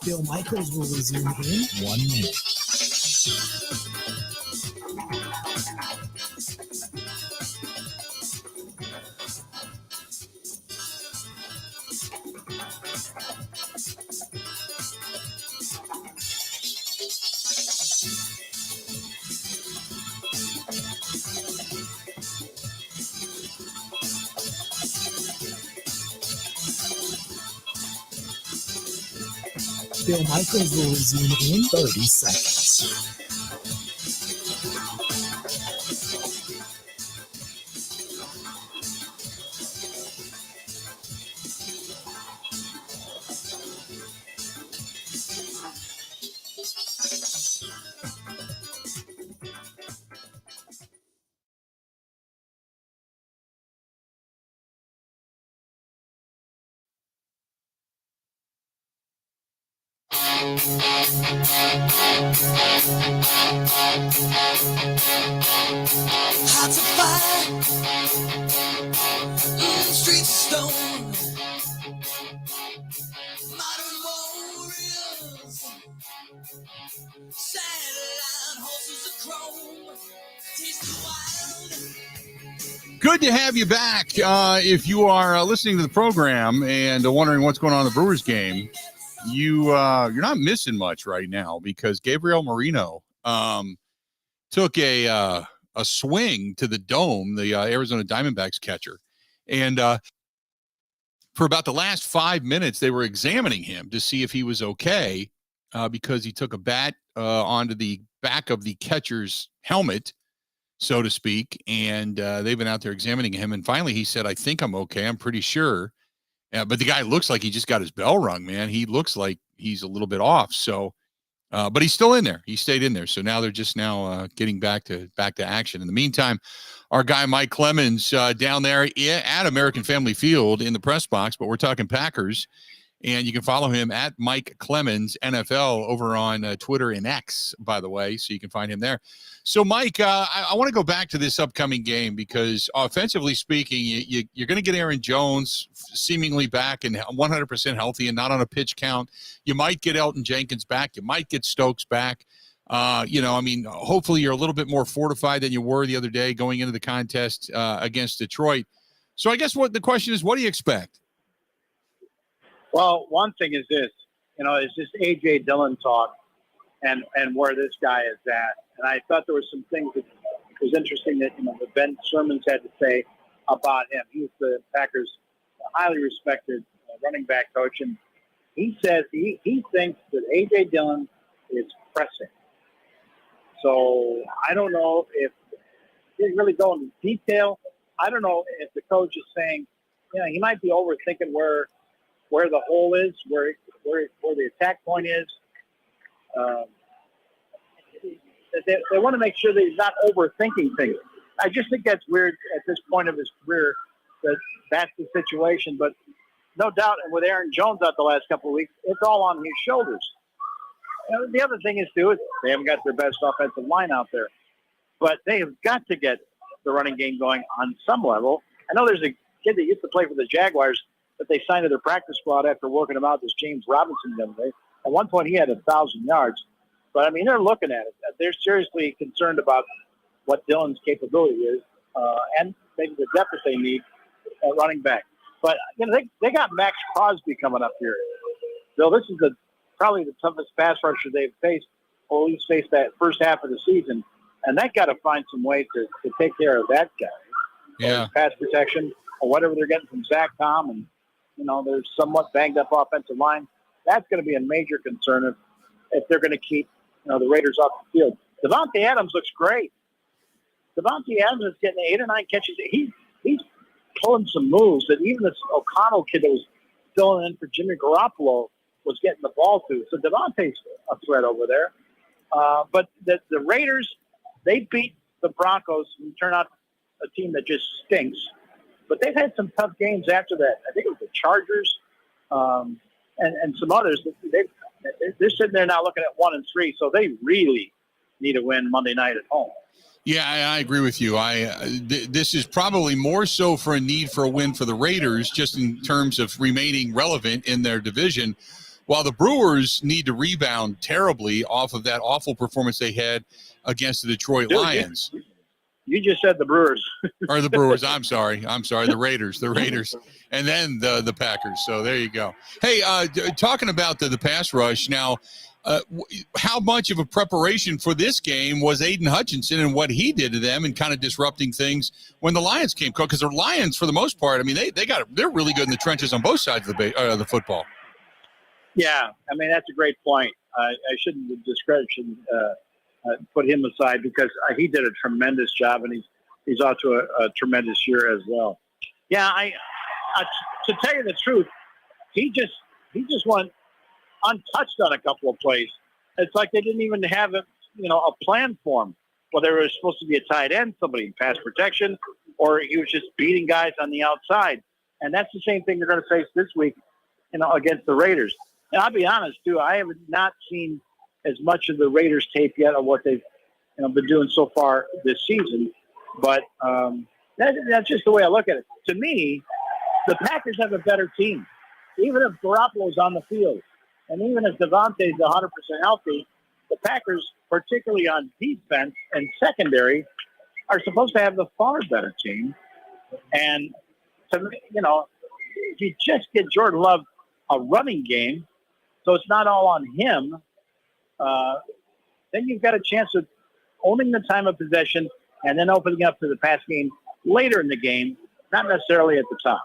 Bill Michaels will resume in 1 minute. Bill Michaels will resume in 30 seconds. Hard to find, streets of stone, modern warriors, satellite horses of chrome, taste the wild, Good to have you back. If you are listening to the program and wondering what's going on in the Brewers game, you're not missing much right now because Gabriel Moreno took a swing to the dome, the Arizona Diamondbacks catcher, and for about the last 5 minutes, they were examining him to see if he was okay because he took a bat onto the back of the catcher's helmet, so to speak, and they've been out there examining him. And finally, he said, "I think I'm okay. I'm pretty sure." But the guy looks like he just got his bell rung, man. He looks like he's a little bit off. So, but he's still in there. He stayed in there. So now they're just getting back to action. In the meantime, our guy Mike Clemens down there at American Family Field in the press box. But we're talking Packers. And you can follow him at Mike Clemens NFL over on Twitter and X, by the way, so you can find him there. So, Mike, I want to go back to this upcoming game because offensively speaking, you're going to get Aaron Jones seemingly back and 100% healthy and not on a pitch count. You might get Elton Jenkins back. You might get Stokes back. Hopefully you're a little bit more fortified than you were the other day going into the contest against Detroit. So I guess the question is, what do you expect? Well, one thing is this, it's just A.J. Dillon talk and where this guy is at. And I thought there were some things that was interesting that, that Ben Sherman's had to say about him. He was the Packers' highly respected running back coach. And he says he thinks that A.J. Dillon is pressing. So I don't know if he didn't really go into detail. I don't know if the coach is saying, he might be overthinking where the hole is, where the attack point is. They want to make sure that he's not overthinking things. I just think that's weird at this point of his career that that's the situation. But no doubt, and with Aaron Jones out the last couple of weeks, it's all on his shoulders. The other thing is, too, is they haven't got their best offensive line out there. But they have got to get the running game going on some level. I know there's a kid that used to play for the Jaguars that they signed to their practice squad after working him out, this James Robinson the other day. At one point, he had 1,000 yards. But, they're looking at it. They're seriously concerned about what Dillon's capability is and maybe the depth that they need at running back. But, they got Max Crosby coming up here. Bill, this is probably the toughest pass rusher they've faced, or at least faced that first half of the season. And they got to find some way to take care of that guy. Yeah. Pass protection or whatever they're getting from Zach Tom and, there's somewhat banged up offensive line. That's going to be a major concern if they're going to keep, the Raiders off the field. Devontae Adams looks great. Devontae Adams is getting 8 or 9 catches. He's pulling some moves that even this O'Connell kid that was filling in for Jimmy Garoppolo was getting the ball to. So Devontae's a threat over there. But the Raiders, they beat the Broncos and turn out a team that just stinks. But they've had some tough games after that. I think it was the Chargers and some others. They're sitting there now looking at 1-3, so they really need a win Monday night at home. Yeah, I agree with you. This is probably more so for a need for a win for the Raiders, just in terms of remaining relevant in their division, while the Brewers need to rebound terribly off of that awful performance they had against the Detroit Lions. You just said the Brewers. Or the Brewers. I'm sorry. The Raiders. And then the Packers. So there you go. Hey, talking about the pass rush now, how much of a preparation for this game was Aiden Hutchinson and what he did to them and kind of disrupting things when the Lions came? Because the Lions, for the most part, they're really good in the trenches on both sides of the football. Yeah, that's a great point. I shouldn't discredit put him aside because he did a tremendous job, and he's off to a tremendous year as well. Yeah, to tell you the truth, he just went untouched on a couple of plays. It's like they didn't even have a plan for him. Whether it was supposed to be a tight end, somebody in pass protection, or he was just beating guys on the outside. And that's the same thing they're going to face this week, against the Raiders. And I'll be honest too, I have not seen as much of the Raiders tape yet of what they've been doing so far this season. But that's just the way I look at it. To me, the Packers have a better team. Even if Garoppolo's on the field, and even if Devontae's 100% healthy, the Packers, particularly on defense and secondary, are supposed to have the far better team. And, if you just get Jordan Love a running game, so it's not all on him, then you've got a chance of owning the time of possession and then opening up to the pass game later in the game, not necessarily at the top.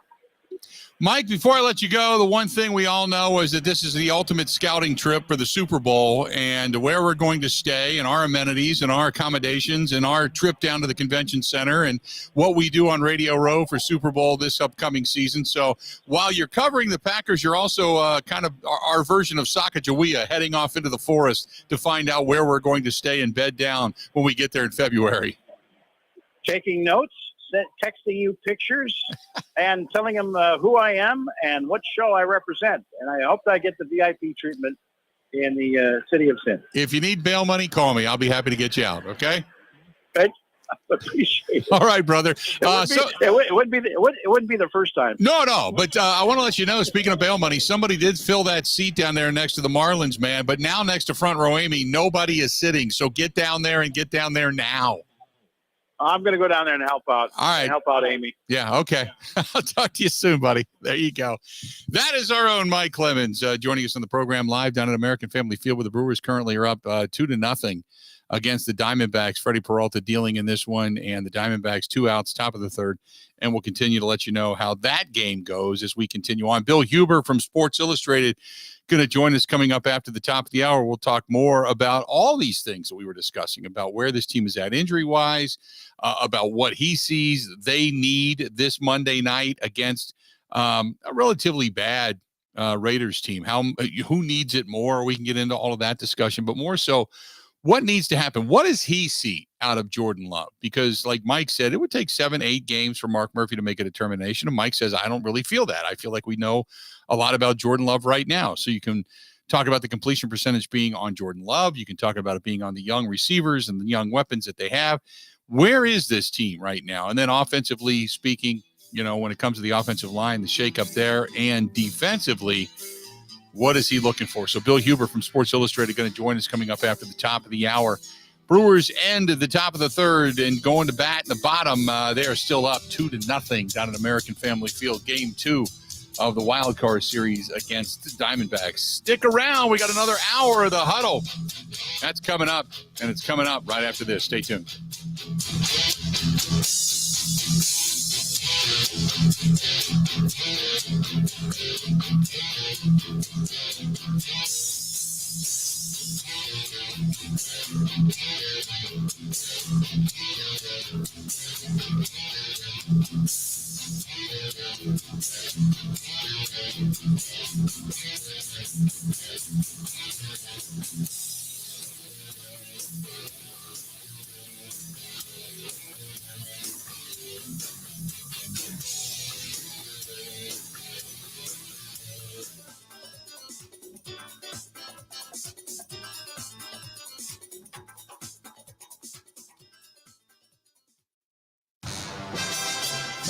Mike, before I let you go, the one thing we all know is that this is the ultimate scouting trip for the Super Bowl, and where we're going to stay and our amenities and our accommodations and our trip down to the convention center and what we do on Radio Row for Super Bowl this upcoming season. So while you're covering the Packers, you're also kind of our version of Sacagawea, heading off into the forest to find out where we're going to stay and bed down when we get there in February. Taking notes, texting you pictures, and telling them who I am and what show I represent. And I hope I get the VIP treatment in the City of Sin. If you need bail money, call me. I'll be happy to get you out, okay? I appreciate it. All right, brother. It wouldn't be the first time. No. But I want to let you know, speaking of bail money, somebody did fill that seat down there next to the Marlins, man. But now next to Front Row Amy, nobody is sitting. So get down there and get down there now. I'm going to go down there and help out. All right. Help out Amy. Yeah, okay. I'll talk to you soon, buddy. There you go. That is our own Mike Clemens joining us on the program live down at American Family Field, where the Brewers currently are up 2-0 against the Diamondbacks. Freddie Peralta dealing in this one, and the Diamondbacks 2 outs, top of the third. And we'll continue to let you know how that game goes as we continue on. Bill Huber from Sports Illustrated going to join us coming up after the top of the hour. We'll talk more about all these things that we were discussing, about where this team is at injury-wise, about what he sees they need this Monday night against a relatively bad Raiders team. Who needs it more? We can get into all of that discussion, but more so, what needs to happen? What does he see out of Jordan Love? Because like Mike said, it would take 7-8 games for Mark Murphy to make a determination. And Mike says, I don't really feel that. I feel like we know a lot about Jordan Love right now. So you can talk about the completion percentage being on Jordan Love. You can talk about it being on the young receivers and the young weapons that they have. Where is this team right now? And then offensively speaking, when it comes to the offensive line, the shakeup there, and defensively, what is he looking for? So Bill Huber from Sports Illustrated going to join us coming up after the top of the hour. Brewers end at the top of the third and going to bat in the bottom. They are still up 2-0 down at American Family Field. Game 2 of the wild card series against the Diamondbacks. Stick around. We got another hour of the huddle. That's coming up, and it's coming up right after this. Stay tuned.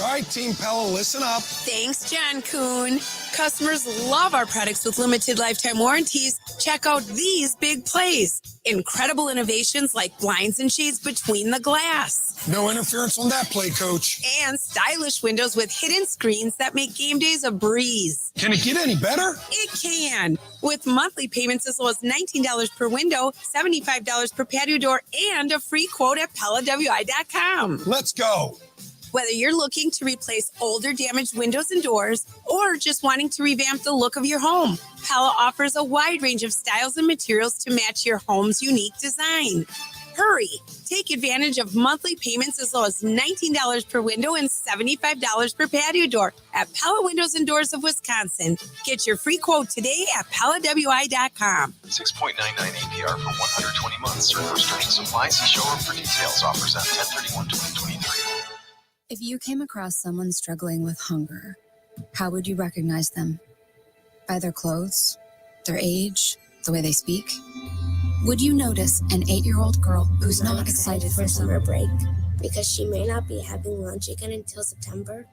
All right, Team Pella, listen up. Thanks, John Kuhn. Customers love our products with limited lifetime warranties. Check out these big plays. Incredible innovations like blinds and shades between the glass. No interference on that play, Coach. And stylish windows with hidden screens that make game days a breeze. Can it get any better? It can. With monthly payments as low as $19 per window, $75 per patio door, and a free quote at PellaWI.com. Let's go. Whether you're looking to replace older damaged windows and doors or just wanting to revamp the look of your home, Pella offers a wide range of styles and materials to match your home's unique design. Hurry! Take advantage of monthly payments as low as $19 per window and $75 per patio door at Pella Windows and Doors of Wisconsin. Get your free quote today at PellaWI.com. 6.99 APR for 120 months. Certain restrictions apply. See showroom for details. Offers on 10/31/2023. If you came across someone struggling with hunger, how would you recognize them? By their clothes, their age, the way they speak? Would you notice an 8-year-old girl who's not excited for summer break because she may not be having lunch again until September?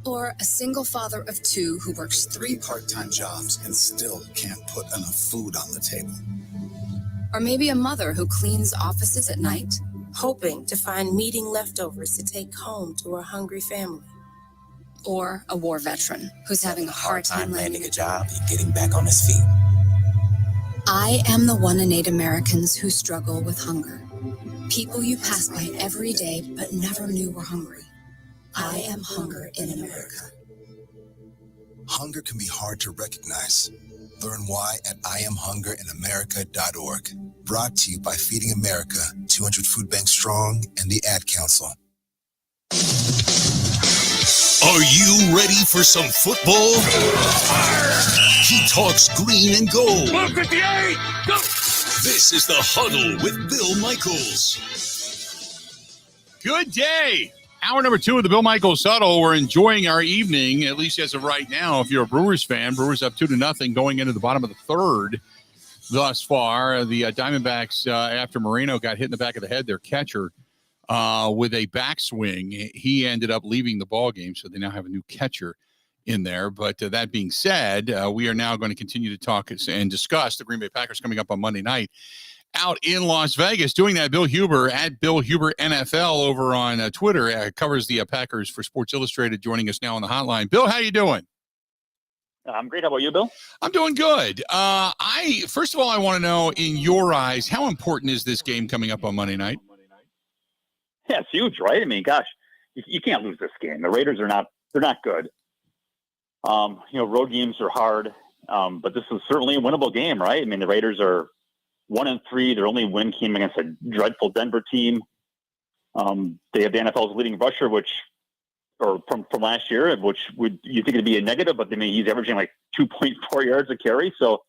Or a single father of 2 who works 3 part-time jobs and still can't put enough food on the table? Or maybe a mother who cleans offices at night, hoping to find meeting leftovers to take home to her hungry family. Or a war veteran who's having a hard time landing a job and getting back on his feet. I am the 1 in 8 Americans who struggle with hunger. People you pass by every day but never knew were hungry. I am hunger in America. Hunger can be hard to recognize. Learn why at IamHungerInAmerica.org. Brought to you by Feeding America, 200 Food Banks Strong, and the Ad Council. Are you ready for some football? He talks green and gold. 158, go! This is the Huddle with Bill Michaels. Good day. Hour number 2 of the Bill Michaels Huddle. We're enjoying our evening, at least as of right now. If you're a Brewers fan, Brewers up 2-0 going into the bottom of the third thus far. The Diamondbacks, after Moreno got hit in the back of the head, their catcher, with a backswing, he ended up leaving the ball game, so they now have a new catcher in there. But that being said, we are now going to continue to talk and discuss the Green Bay Packers coming up on Monday night out in Las Vegas. Doing that, Bill Huber at Bill Huber NFL over on Twitter, covers the Packers for Sports Illustrated, joining us now on the hotline. Bill, how you doing? I'm great. How about you, Bill? I'm doing good. First of all, I want to know, in your eyes, how important is this game coming up on Monday night? Yeah, it's huge, right? I mean, gosh, you can't lose this game. The Raiders they're not good. Road games are hard, but this is certainly a winnable game, right? I mean, the Raiders are 1-3. Their only win came against a dreadful Denver team. They have the NFL's leading rusher, from last year, which you think it'd be a negative, but he's averaging like 2.4 yards a carry. So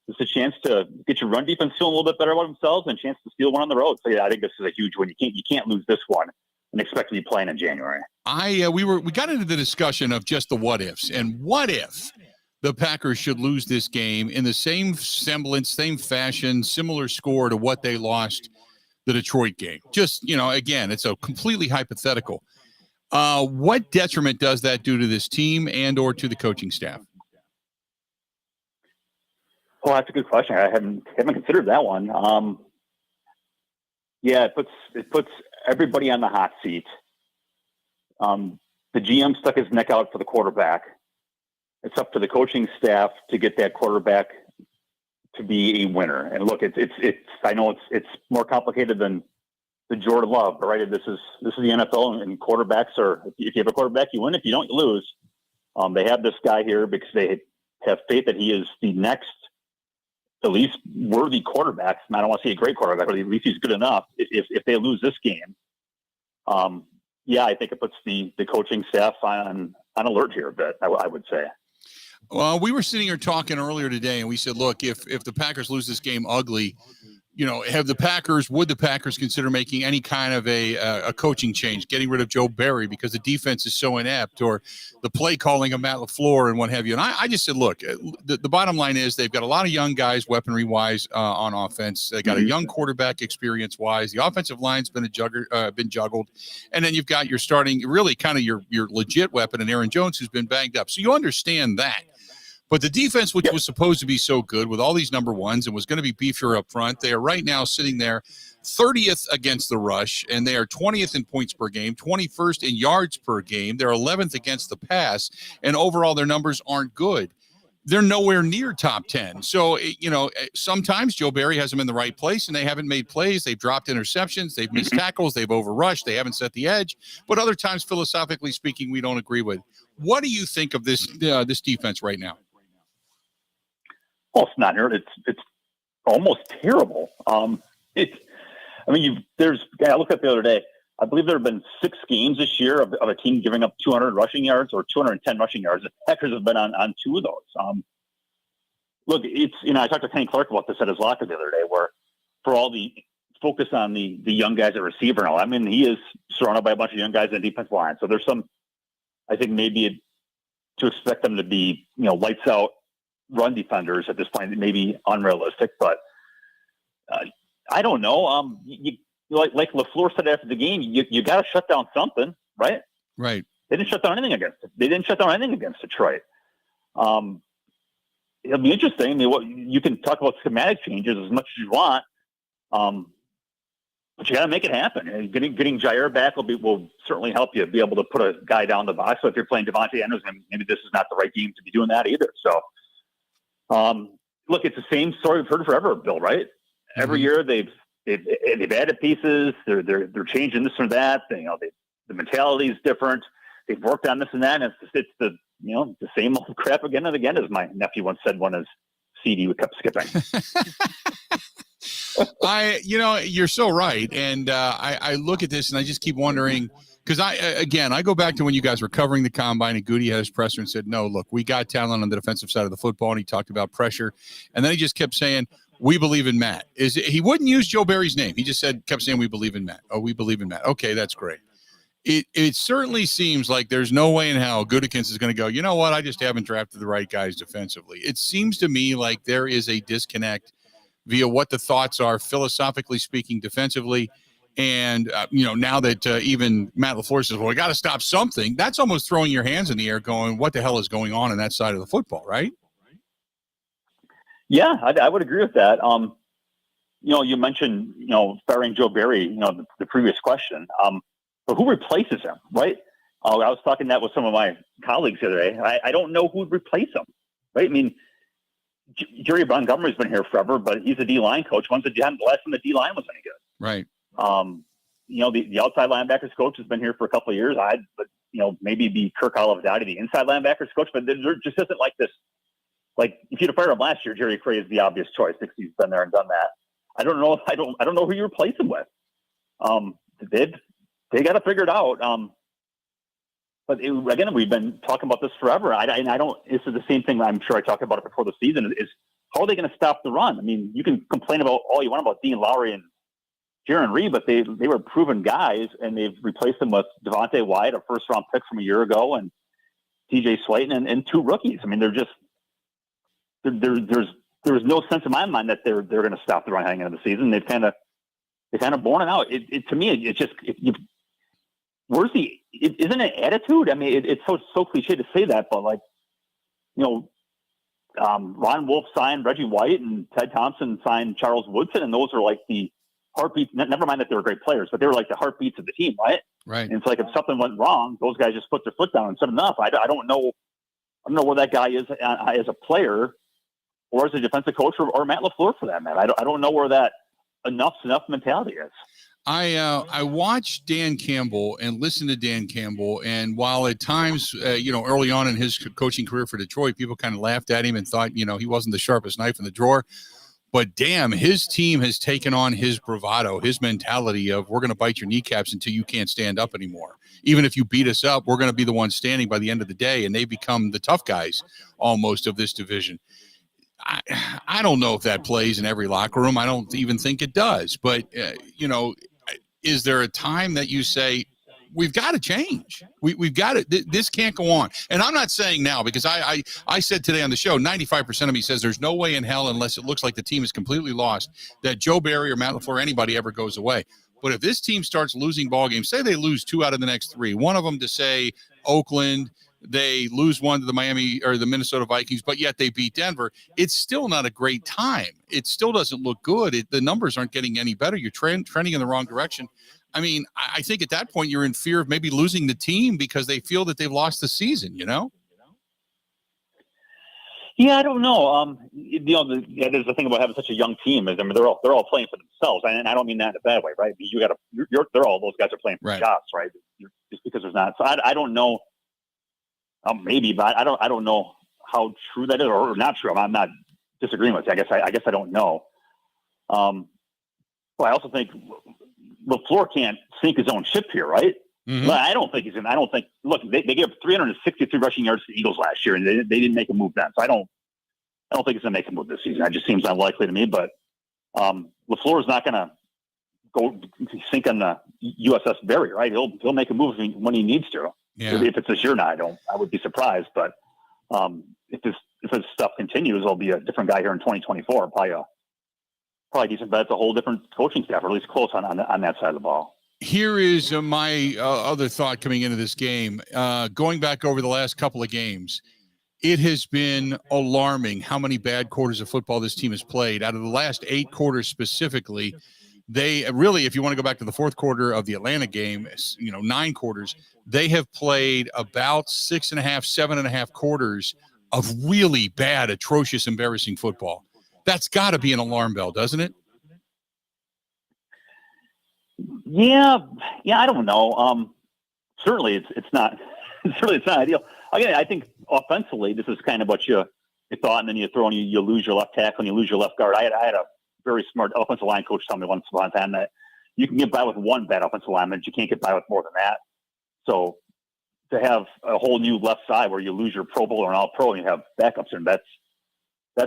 it's a chance to get your run defense feeling a little bit better about themselves and a chance to steal one on the road. So yeah, I think this is a huge win. You can't lose this one and expect to be playing in January. We got into the discussion of just the what ifs, and what if the Packers should lose this game in the same semblance, same fashion, similar score to what they lost the Detroit game. Just, again, it's a completely hypothetical. What detriment does that do to this team and or to the coaching staff? Well, that's a good question. I haven't considered that one. It puts everybody on the hot seat. The GM stuck his neck out for the quarterback. It's up to the coaching staff to get that quarterback to be a winner. And look, I know it's more complicated than the Jordan Love, but right, this is the NFL, and quarterbacks are, if you have a quarterback, you win. If you don't, you lose. They have this guy here because they have faith that he is the next, at least worthy quarterback. I don't want to say a great quarterback, but at least he's good enough. If they lose this game, I think it puts the coaching staff on alert here a bit, I would say. Well, we were sitting here talking earlier today, and we said, look, if the Packers lose this game ugly, would the Packers consider making any kind of a coaching change, getting rid of Joe Barry because the defense is so inept, or the play calling of Matt LaFleur and what have you? And I just said, look, the bottom line is they've got a lot of young guys weaponry-wise on offense. They got a young quarterback experience-wise. The offensive line's been juggled. And then you've got your starting, really kind of your legit weapon in Aaron Jones, who's been banged up. So you understand that. But the defense, which was supposed to be so good with all these number ones and was going to be beefier up front, they are right now sitting there 30th against the rush, and they are 20th in points per game, 21st in yards per game. They're 11th against the pass, and overall their numbers aren't good. They're nowhere near top 10. So, sometimes Joe Barry has them in the right place, and they haven't made plays. They've dropped interceptions. They've missed tackles. They've overrushed. They haven't set the edge. But other times, philosophically speaking, we don't agree with. What do you think of this defense right now? Well, it's not. It's almost terrible. I looked at the other day. I believe there have been 6 games this year of a team giving up 200 rushing yards or 210 rushing yards. The Packers have been on 2 of those. Look, I talked to Kenny Clark about this at his locker the other day, where for all the focus on the young guys at receiver and all, he is surrounded by a bunch of young guys in the defensive line. So there's some, I think maybe to expect them to be, lights out run defenders at this point, maybe unrealistic, but I don't know. Like LaFleur said after the game, you got to shut down something, right? Right. They didn't shut down anything against Detroit. It'll be interesting. You can talk about schematic changes as much as you want. But you got to make it happen. And getting Jair back will certainly help you be able to put a guy down the box. So if you're playing Devontae Anderson, maybe this is not the right game to be doing that either. So, look, it's the same story we've heard forever, Bill. Right? Mm-hmm. Every year they've added pieces. They're changing this or that. The mentality is different. They've worked on this and that. And it's the same old crap again and again, as my nephew once said when his CD kept skipping. You're so right. And I look at this and I just keep wondering, because I go back to when you guys were covering the combine and Goody had his presser and said, no, look, we got talent on the defensive side of the football. And he talked about pressure. And then he just kept saying, we believe in Matt. He wouldn't use Joe Barry's name. He just kept saying, we believe in Matt. Oh, we believe in Matt. Okay, that's great. It certainly seems like there's no way in hell Gutekunst is going to go, you know what, I just haven't drafted the right guys defensively. It seems to me like there is a disconnect via what the thoughts are, philosophically speaking, defensively. And, now that even Matt LaFleur says, well, we got to stop something, that's almost throwing your hands in the air going, what the hell is going on that side of the football, right? Yeah, I would agree with that. You mentioned, firing Joe Barry, the previous question. But who replaces him, right? I was talking that with some of my colleagues the other day. I don't know who would replace him, right? I mean, Jerry Montgomery's been here forever, but he's a D-line coach. Last time the D-line was any good. Right. The outside linebackers coach has been here for a couple of years. Maybe be Kirk Olivadotti, the inside linebackers coach, but there just isn't like this. Like if you'd have fired him last year, Jerry Cray is the obvious choice because he's been there and done that. I don't know who you replace him with. They got to figure it out. But again, we've been talking about this forever. This is the same thing. I'm sure I talked about it before the season. Is how are they going to stop the run? I mean, you can complain about all you want about Dean Lowry and Jaron Reed, but they were proven guys, and they've replaced them with Devontae Wyatt, a first-round pick from a year ago, and TJ Slayton, and two rookies. I mean, they're just there's no sense in my mind that they're going to stop the run heading into the season. They've kind of borne it out. To me, it's just isn't it attitude? I mean, it's so cliche to say that, but Ron Wolf signed Reggie White and Ted Thompson signed Charles Woodson, and those are like the heartbeats. Never mind that they were great players, but they were like the heartbeats of the team, right? Right. And it's like if something went wrong, those guys just put their foot down and said enough. I don't know where that guy is as a player or as a defensive coach or Matt LaFleur for that, man. I don't know where that enough's enough mentality is. I watched Dan Campbell and listened to Dan Campbell, and while at times, early on in his coaching career for Detroit, people kind of laughed at him and thought, he wasn't the sharpest knife in the drawer. But damn, his team has taken on his bravado, his mentality of we're going to bite your kneecaps until you can't stand up anymore. Even if you beat us up, we're going to be the ones standing by the end of the day, and they become the tough guys almost of this division. I don't know if that plays in every locker room. I don't even think it does. But, is there a time that you say, we've got to change? We've got to, this can't go on. And I'm not saying now, because I said today on the show, 95% of me says there's no way in hell, unless it looks like the team is completely lost, that Joe Barry or Matt LaFleur or anybody ever goes away. But if this team starts losing ball games, say they lose 2 out of the next 3, one of them to say Oakland, they lose one to the Miami or the Minnesota Vikings, but yet they beat Denver, it's still not a great time. It still doesn't look good. The numbers aren't getting any better. You're trending in the wrong direction. I mean, I think at that point you're in fear of maybe losing the team because they feel that they've lost the season, Yeah, I don't know. There's the thing about having such a young team is, I mean, they're all playing for themselves, and I don't mean that in a bad way, right? They're all those guys are playing for jobs, right? Just because there's not. So I don't know. Maybe, but I don't know how true that is or not true. I'm not disagreeing with you. I guess I don't know. But I also think LaFleur can't sink his own ship here, right? Mm-hmm. I don't think look, they gave 363 rushing yards to the Eagles last year, and they didn't make a move then. So I don't think he's going to make a move this season. It just seems unlikely to me. But LaFleur is not going to go sink on the USS Barry, right? He'll make a move when he needs to. Yeah. If it's this year now, I would be surprised. But if this stuff continues, there'll be a different guy here in 2024. Probably decent, but it's a whole different coaching staff, or at least close on that side of the ball. Here is my other thought coming into this game. Going back over the last couple of games, it has been alarming how many bad quarters of football this team has played. Out of the last 8 quarters specifically, They really, if you want to go back to the fourth quarter of the Atlanta game, 9 quarters, they have played about 6.5, 7.5 quarters of really bad, atrocious, embarrassing football. That's got to be an alarm bell, doesn't it? Yeah, I don't know. Certainly, it's not. Certainly, it's not ideal. Again, I think offensively, this is kind of what you thought, and then you throw and you lose your left tackle and you lose your left guard. I had a very smart offensive line coach tell me once upon a time that you can get by with one bad offensive lineman, but you can't get by with more than that. So to have a whole new left side where you lose your Pro Bowl or an All Pro and you have backups, and that's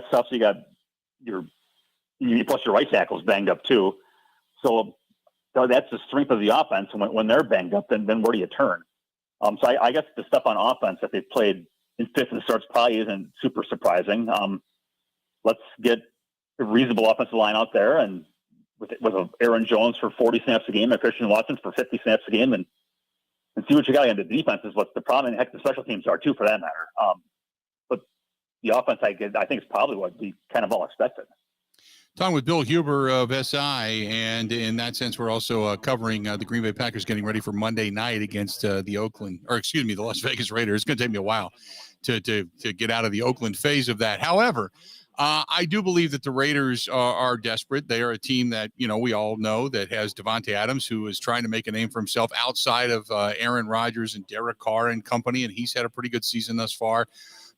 tough. So you got plus your right tackle's banged up too. So that's the strength of the offense. And when they're banged up, then where do you turn? So I guess the stuff on offense that they've played in fifth and starts probably isn't super surprising. Let's get a reasonable offensive line out there, and with Aaron Jones for 40 snaps a game and Christian Watson for 50 snaps a game, and see what you got. And the defense is what's the problem. And heck, the special teams are too, for that matter. But the offense, I think, is probably what we kind of all expected. Talking with Bill Huber of SI, and in that sense, we're also covering the Green Bay Packers getting ready for Monday night against the Las Vegas Raiders. It's going to take me a while to get out of the Oakland phase of that. However, I do believe that the Raiders are desperate. They are a team that, we all know that has Devontae Adams, who is trying to make a name for himself outside of Aaron Rodgers and Derek Carr and company, and he's had a pretty good season thus far.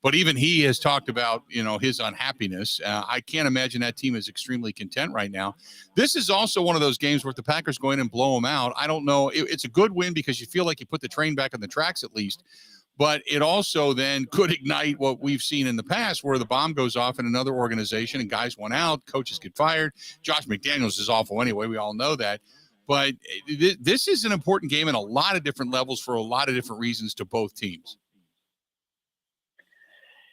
But even he has talked about, his unhappiness. I can't imagine that team is extremely content right now. This is also one of those games where if the Packers go in and blow them out, I don't know. It's a good win because you feel like you put the train back on the tracks at least. But it also then could ignite what we've seen in the past where the bomb goes off in another organization and guys went out, coaches get fired. Josh McDaniels is awful anyway. We all know that. But this is an important game in a lot of different levels for a lot of different reasons to both teams.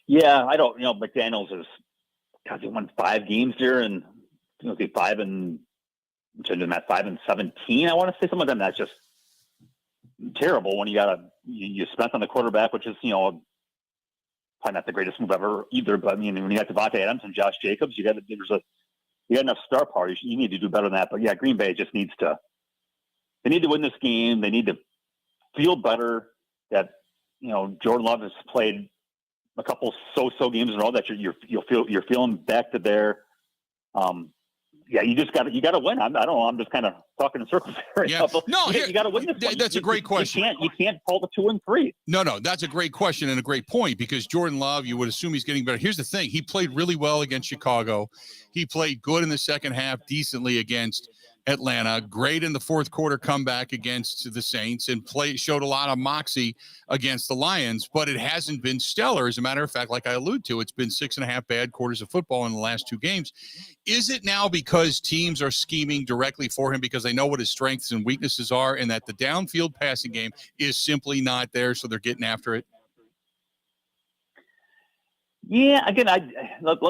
Yeah, I don't. McDaniels he won 5 games here, and 5 and 17. I want to say some of them. That's just terrible when you spent on the quarterback, which is probably not the greatest move ever either. But when you got Devontae Adams and Josh Jacobs, you got enough star power. You need to do better than that. But yeah, Green Bay just needs to. They need to win this game. They need to feel better that Jordan Love has played a couple so games in a row that you're feeling back to there. You just got to win. I don't know. I'm just kind of talking in circles here. Yeah. You got to win this. That's a great question. You can't pull the 2 and 3. No, that's a great question and a great point because Jordan Love, you would assume he's getting better. Here's the thing: he played really well against Chicago. He played good in the second half, decently against Atlanta, great in the fourth quarter comeback against the Saints, and showed a lot of moxie against the Lions, but it hasn't been stellar. As a matter of fact, like I allude to, it's been 6.5 bad quarters of football in the last 2 games. Is it now because teams are scheming directly for him because they know what his strengths and weaknesses are and that the downfield passing game is simply not there, so they're getting after it? Yeah, again, let's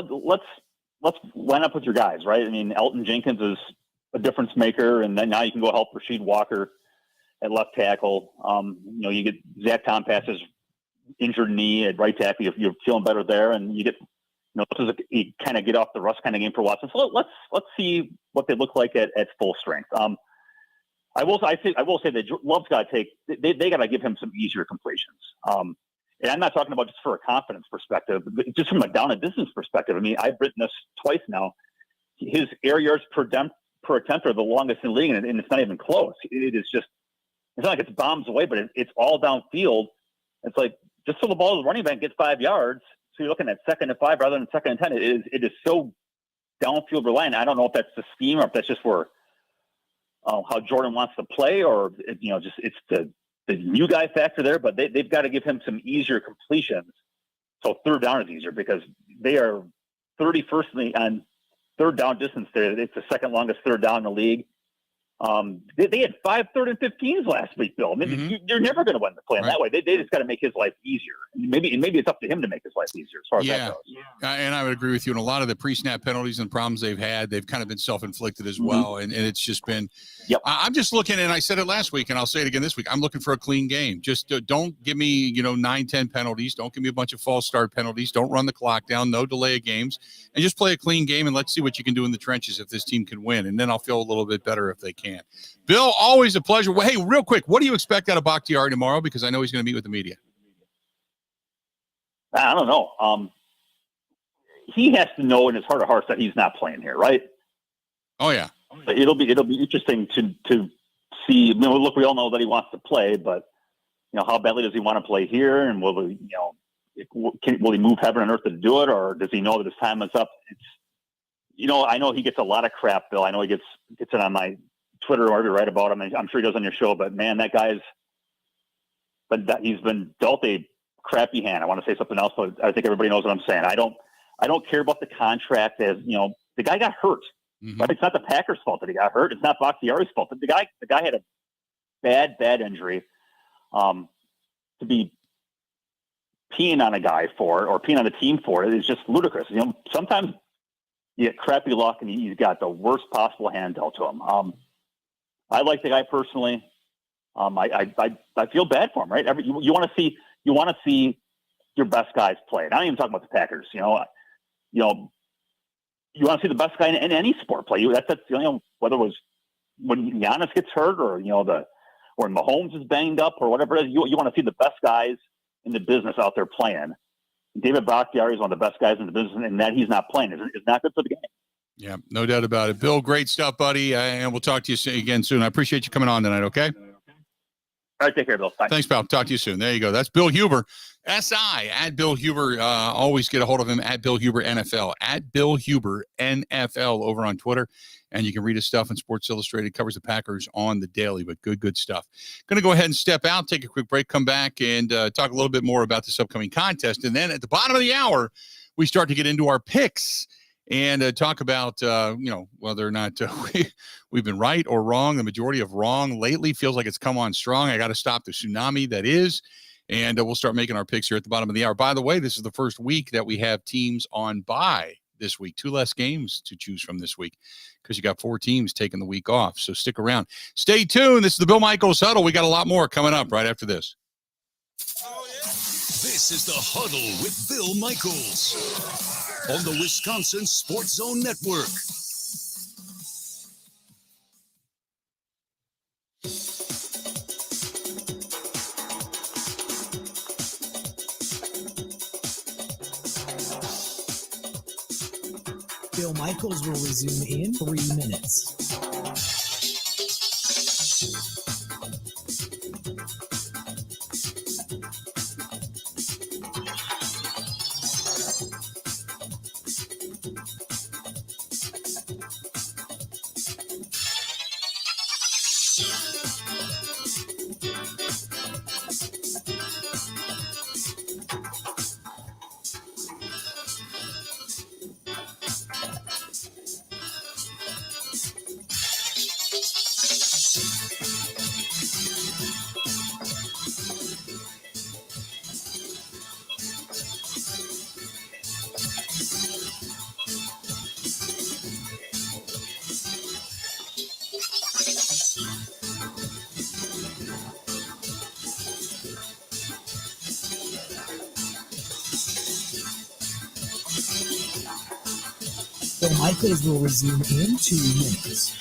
line up with your guys, right? I mean, Elton Jenkins is a difference maker, and then now you can go help Rasheed Walker at left tackle. You get Zach Tompas's injured knee at right tackle. You're feeling better there, and you get you kind of get off the rust kind of game for Watson. So let's see what they look like at full strength. I will say that Love's got to take. They got to give him some easier completions. And I'm not talking about just for a confidence perspective, but just from a down and distance perspective. I mean, I've written this twice now. His air yards per attempt are the longest in the league, and it's not even close. It's not like it's bombs away, but it's all downfield. It's like just so the ball to the running back gets 5 yards, so you're looking at 2nd and 5 rather than 2nd and 10. It is so downfield reliant. I don't know if that's the scheme or if that's just where how Jordan wants to play, or it's the new guy factor there. But they've got to give him some easier completions, so third down is easier because they are 31st on third down distance there. It's the second longest third down in the league. They had 5 3rd and 15s last week, Bill. I mean, you're never going to win the play in that way. They just got to make his life easier. Maybe it's up to him to make his life easier as far as that goes. And I would agree with you. And a lot of the pre-snap penalties and problems they've had, they've kind of been self-inflicted as well. And it's just been. Yep. I'm just looking, and I said it last week, and I'll say it again this week. I'm looking for a clean game. Just don't give me 9-10 penalties. Don't give me a bunch of false start penalties. Don't run the clock down. No delay of games, and just play a clean game. And let's see what you can do in the trenches if this team can win. And then I'll feel a little bit better if they can. Bill, always a pleasure. Well, hey, real quick, what do you expect out of Bakhtiari tomorrow? Because I know he's going to meet with the media. I don't know. He has to know in his heart of hearts that he's not playing here, right? Oh yeah. But it'll be interesting to see. I mean, look, we all know that he wants to play, but how badly does he want to play here? And will he, will he move heaven and earth to do it, or does he know that his time is up? It's, I know he gets a lot of crap, Bill. I know he gets it on my Twitter or wherever you write about him. I'm sure he does on your show, but man, that guy's he's been dealt a crappy hand. I want to say something else, but I think everybody knows what I'm saying. I don't care about the contract. As the guy got hurt. Right? It's not the Packers' fault that he got hurt. It's not Bakhtiari's fault. The guy had a bad injury. To be peeing on a guy for it, or peeing on the team for it, is just ludicrous. Sometimes you get crappy luck and he's got the worst possible hand dealt to him. I like the guy personally. I feel bad for him, right? You want to see your best guys play. And I don't even talk about the Packers. You want to see the best guy in any sport play. That's whether it was when Giannis gets hurt, or or Mahomes is banged up, or whatever it is. You want to see the best guys in the business out there playing. David Bakhtiari is one of the best guys in the business, and that he's not playing is not good for the game. Yeah, no doubt about it. Bill, great stuff, buddy. And we'll talk to you again soon. I appreciate you coming on tonight, okay? All right, take care, Bill. Bye. Thanks, pal. Talk to you soon. There you go. That's Bill Huber, SI, at Bill Huber. Always get a hold of him at Bill Huber NFL, at Bill Huber NFL over on Twitter. And you can read his stuff in Sports Illustrated. Covers the Packers on the daily, but good stuff. Going to go ahead and step out, take a quick break, come back, and talk a little bit more about this upcoming contest. And then at the bottom of the hour, we start to get into our picks and talk about, whether or not we've been right or wrong. The majority of wrong lately feels like it's come on strong. I got to stop the tsunami that is. And we'll start making our picks here at the bottom of the hour. By the way, this is the first week that we have teams on bye this week. 2 less games to choose from this week because you got 4 teams taking the week off. So stick around. Stay tuned. This is the Bill Michaels Huddle. We got a lot more coming up right after this. This is the Huddle with Bill Michaels on the Wisconsin Sports Zone Network. Bill Michaels will resume in 3 minutes. Bill Michaels will resume in 2 minutes.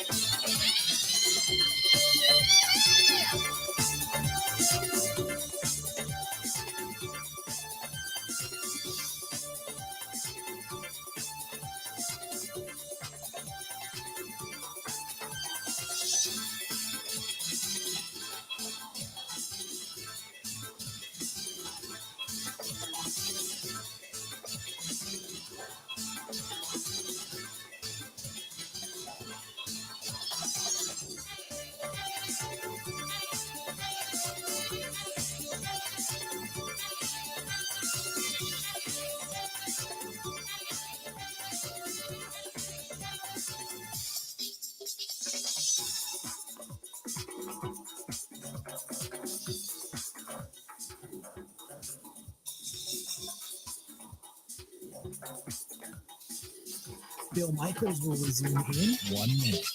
Bill Michaels will resume in 1 minute.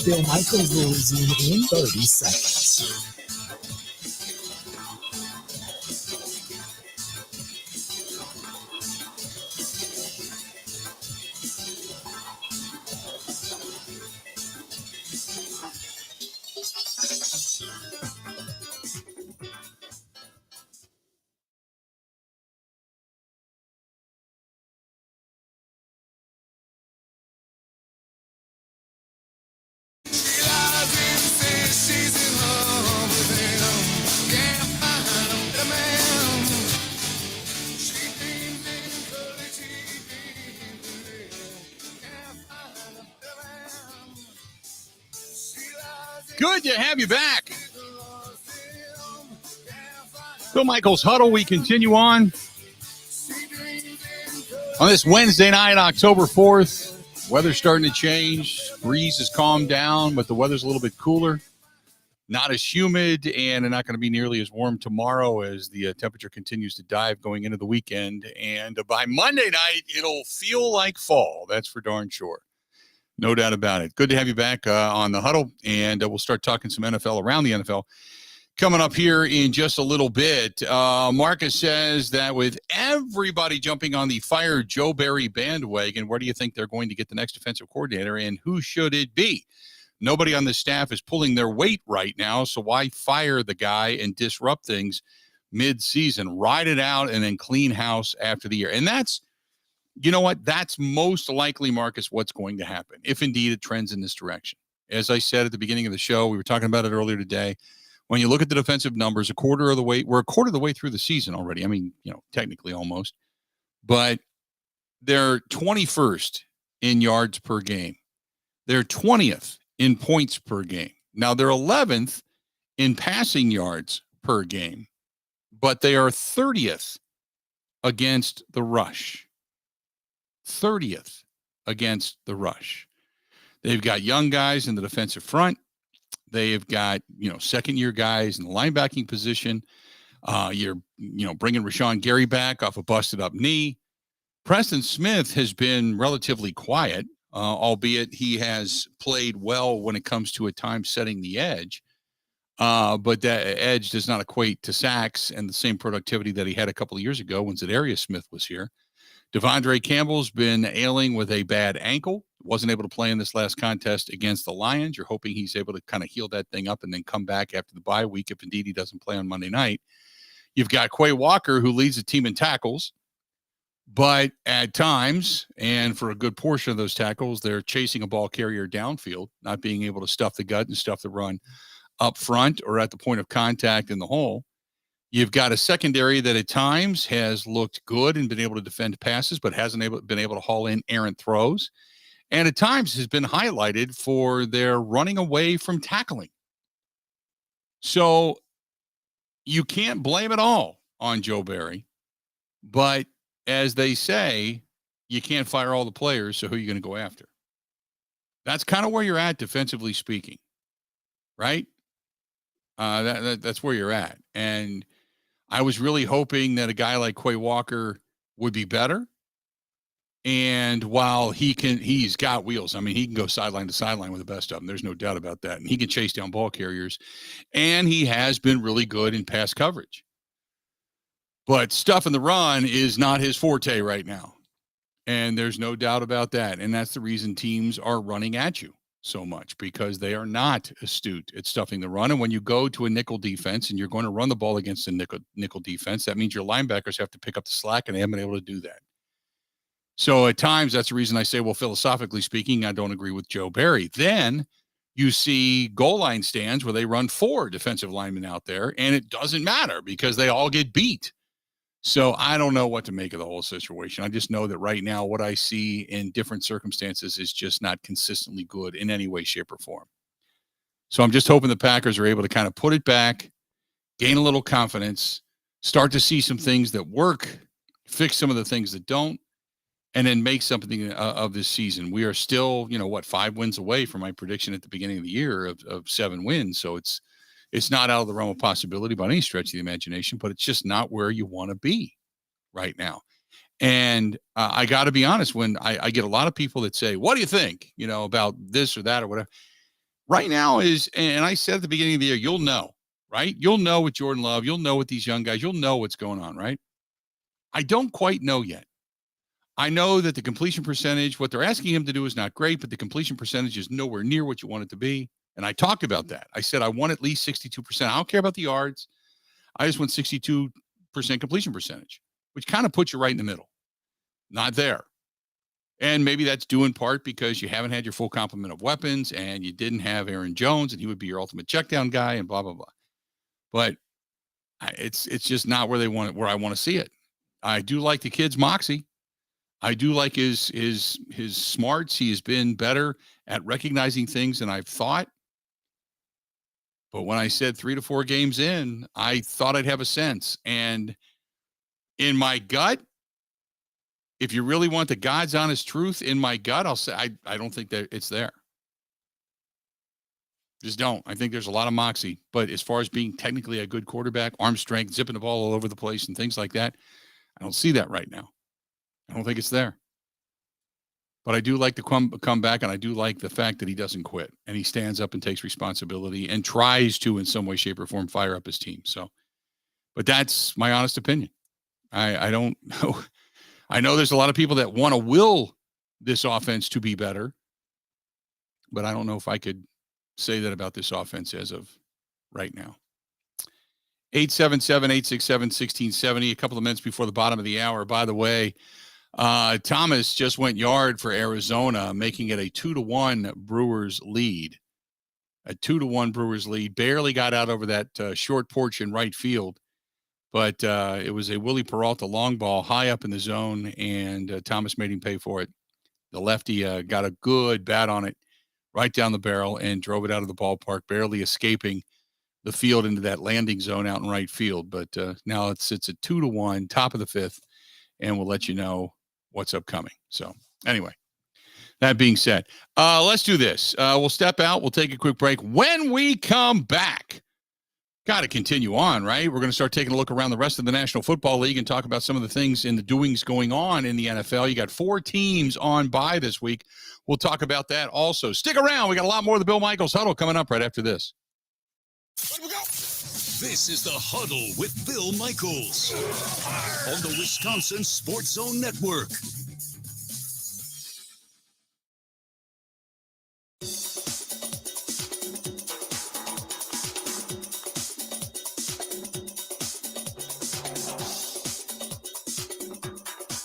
Bill Michaels will resume in 30 seconds. Good to have you back. Bill Michaels Huddle, we continue on this Wednesday night, October 4th. Weather's starting to change. Breeze has calmed down, but the weather's a little bit cooler. Not as humid, and not going to be nearly as warm tomorrow as the temperature continues to dive going into the weekend. And by Monday night, it'll feel like fall. That's for darn sure. No doubt about it. Good to have you back on the Huddle, and we'll start talking some NFL around the NFL coming up here in just a little bit. Marcus says that with everybody jumping on the fire Joe Barry bandwagon, where do you think they're going to get the next defensive coordinator, and who should it be? Nobody on the staff is pulling their weight right now, so why fire the guy and disrupt things mid-season? Ride it out and then clean house after the year. And that's, you know what? That's most likely, Marcus, what's going to happen, if indeed it trends in this direction. As I said at the beginning of the show, we were talking about it earlier today. When you look at the defensive numbers, we're a quarter of the way through the season already. I mean, technically almost. But they're 21st in yards per game. They're 20th in points per game. Now, they're 11th in passing yards per game, but they are 30th against the rush. 30th against the rush. They've got young guys in the defensive front. They've got, second-year guys in the linebacking position. You're bringing Rashawn Gary back off a busted-up knee. Preston Smith has been relatively quiet, albeit he has played well when it comes to at times setting the edge. But that edge does not equate to sacks and the same productivity that he had a couple of years ago when Zadarius Smith was here. Devondre Campbell's been ailing with a bad ankle. Wasn't able to play in this last contest against the Lions. You're hoping he's able to kind of heal that thing up and then come back after the bye week if indeed he doesn't play on Monday night. You've got Quay Walker, who leads the team in tackles. But at times, and for a good portion of those tackles, they're chasing a ball carrier downfield, not being able to stuff the gut and stuff the run up front or at the point of contact in the hole. You've got a secondary that at times has looked good and been able to defend passes, but hasn't been able to haul in errant throws. And at times has been highlighted for their running away from tackling. So you can't blame it all on Joe Barry. But as they say, you can't fire all the players, so who are you going to go after? That's kind of where you're at defensively speaking, right? That's where you're at. And I was really hoping that a guy like Quay Walker would be better. And while he's got wheels. I mean, he can go sideline to sideline with the best of them. There's no doubt about that. And he can chase down ball carriers. And he has been really good in pass coverage. But stuffing the run is not his forte right now. And there's no doubt about that. And that's the reason teams are running at you so much, because they are not astute at stuffing the run. And when you go to a nickel defense and you're going to run the ball against a nickel defense, that means your linebackers have to pick up the slack, and they haven't been able to do that. So at times, that's the reason I say, well, philosophically speaking, I don't agree with Joe Barry. Then you see goal line stands where they run 4 defensive linemen out there, and it doesn't matter because they all get beat. So I don't know what to make of the whole situation. I just know that right now what I see in different circumstances is just not consistently good in any way, shape, or form. So I'm just hoping the Packers are able to kind of put it back, gain a little confidence, start to see some things that work, fix some of the things that don't, and then make something of this season. We are still, 5 wins away from my prediction at the beginning of the year of 7 wins. So it's not out of the realm of possibility by any stretch of the imagination, but it's just not where you want to be right now. And I got to be honest, when I get a lot of people that say, what do you think, about this or that or whatever right now is, and I said at the beginning of the year, you'll know, right? You'll know with Jordan Love. You'll know with these young guys. You'll know what's going on, right? I don't quite know yet. I know that the completion percentage, what they're asking him to do is not great, but the completion percentage is nowhere near what you want it to be. And I talked about that. I said, I want at least 62%. I don't care about the yards. I just want 62% completion percentage, which kind of puts you right in the middle. Not there. And maybe that's due in part because you haven't had your full complement of weapons and you didn't have Aaron Jones and he would be your ultimate checkdown guy and blah, blah, blah. But it's just not where I want to see it. I do like the kid's moxie. I do like his smarts. He has been better at recognizing things than I've thought. But when I said 3 to 4 games in, I thought I'd have a sense. And in my gut, if you really want the God's honest truth, in my gut, I'll say I don't think that it's there. Just don't. I think there's a lot of moxie. But as far as being technically a good quarterback, arm strength, zipping the ball all over the place and things like that, I don't see that right now. I don't think it's there. But I do like the comeback, and I do like the fact that he doesn't quit, and he stands up and takes responsibility and tries to, in some way, shape, or form, fire up his team. So, but that's my honest opinion. I don't know. I know there's a lot of people that want to will this offense to be better, but I don't know if I could say that about this offense as of right now. 877-867-1670, a couple of minutes before the bottom of the hour. By the way, Thomas just went yard for Arizona, making it a 2-1 Brewers lead. A 2-1 Brewers lead. Barely got out over that short porch in right field, but it was a Willie Peralta long ball high up in the zone, and Thomas made him pay for it. The lefty got a good bat on it right down the barrel and drove it out of the ballpark, barely escaping the field into that landing zone out in right field. But now it's a 2-1, top of the 5th, and we'll let you know what's upcoming. So anyway, that being said, let's do this. We'll step out. We'll take a quick break. When we come back, got to continue on, right? We're going to start taking a look around the rest of the National Football League and talk about some of the things in the doings going on in the NFL. You got 4 teams on bye this week. We'll talk about that also. Stick around. We got a lot more of the Bill Michaels Huddle coming up right after this. This is the Huddle with Bill Michaels on the Wisconsin Sports Zone Network.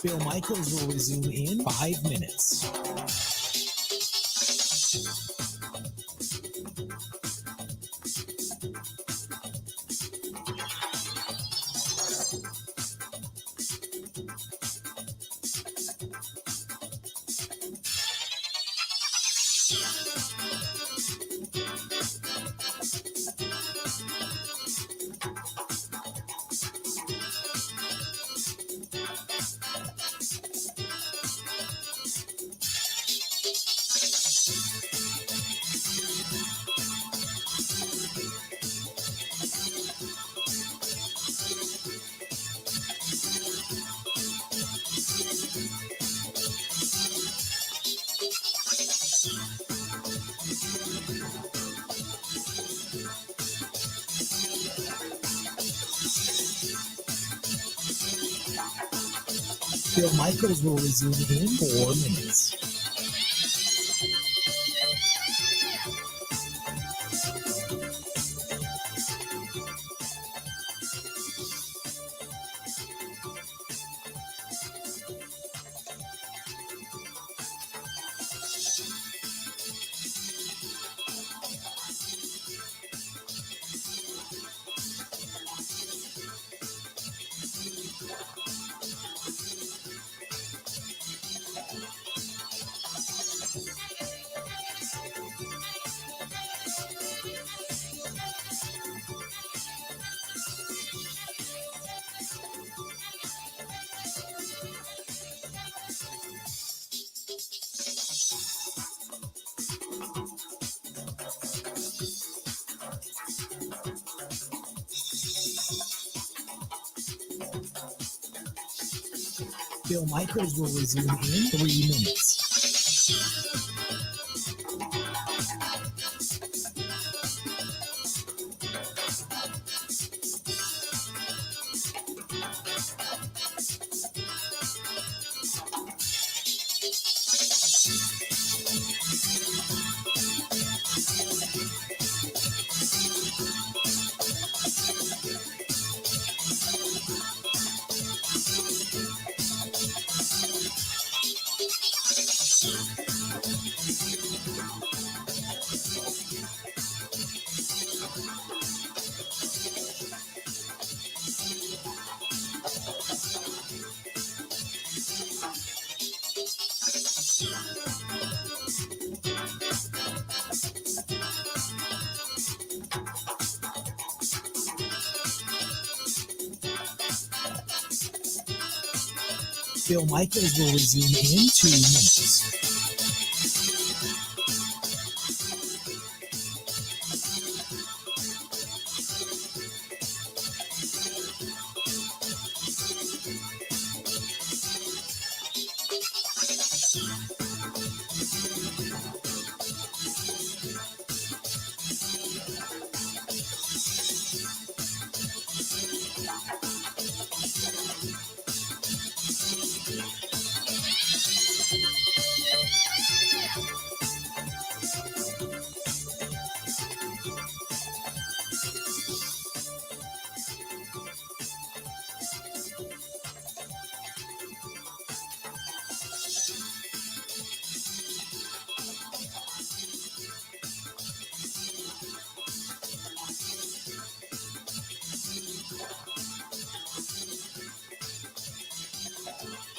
Bill Michaels will resume in 5 minutes. Bill Michaels will resume in 4 minutes. Bill Michaels will resume in 3 minutes. Bill Michaels will resume in 2 minutes.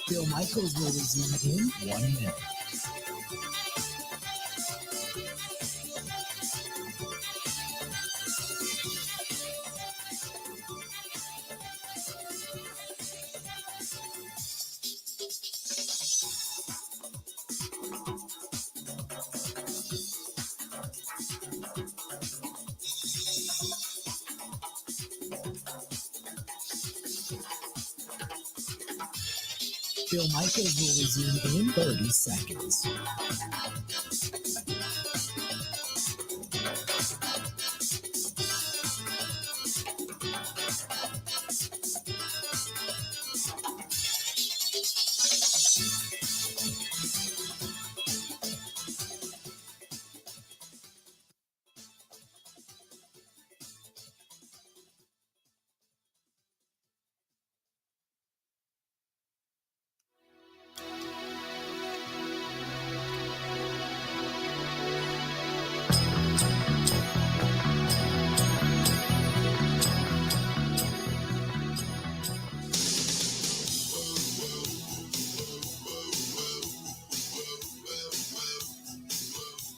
Bill Michaels will resume in 1 minute. Bill Michaels will resume in 30 seconds.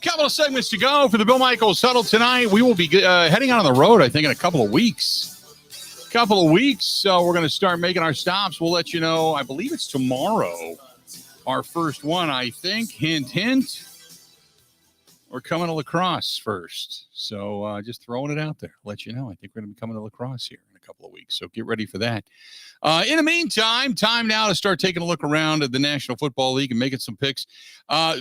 Couple of segments to go for the Bill Michaels Huddle tonight. We will be heading out on the road, I think, in a couple of weeks. So we're going to start making our stops. We'll let you know. I believe it's tomorrow. Our first one, I think. Hint, hint. We're coming to La Crosse first. So just throwing it out there. Let you know. I think we're going to be coming to La Crosse here in a couple of weeks. So get ready for that. In the meantime, time now to start taking a look around at the National Football League and making some picks.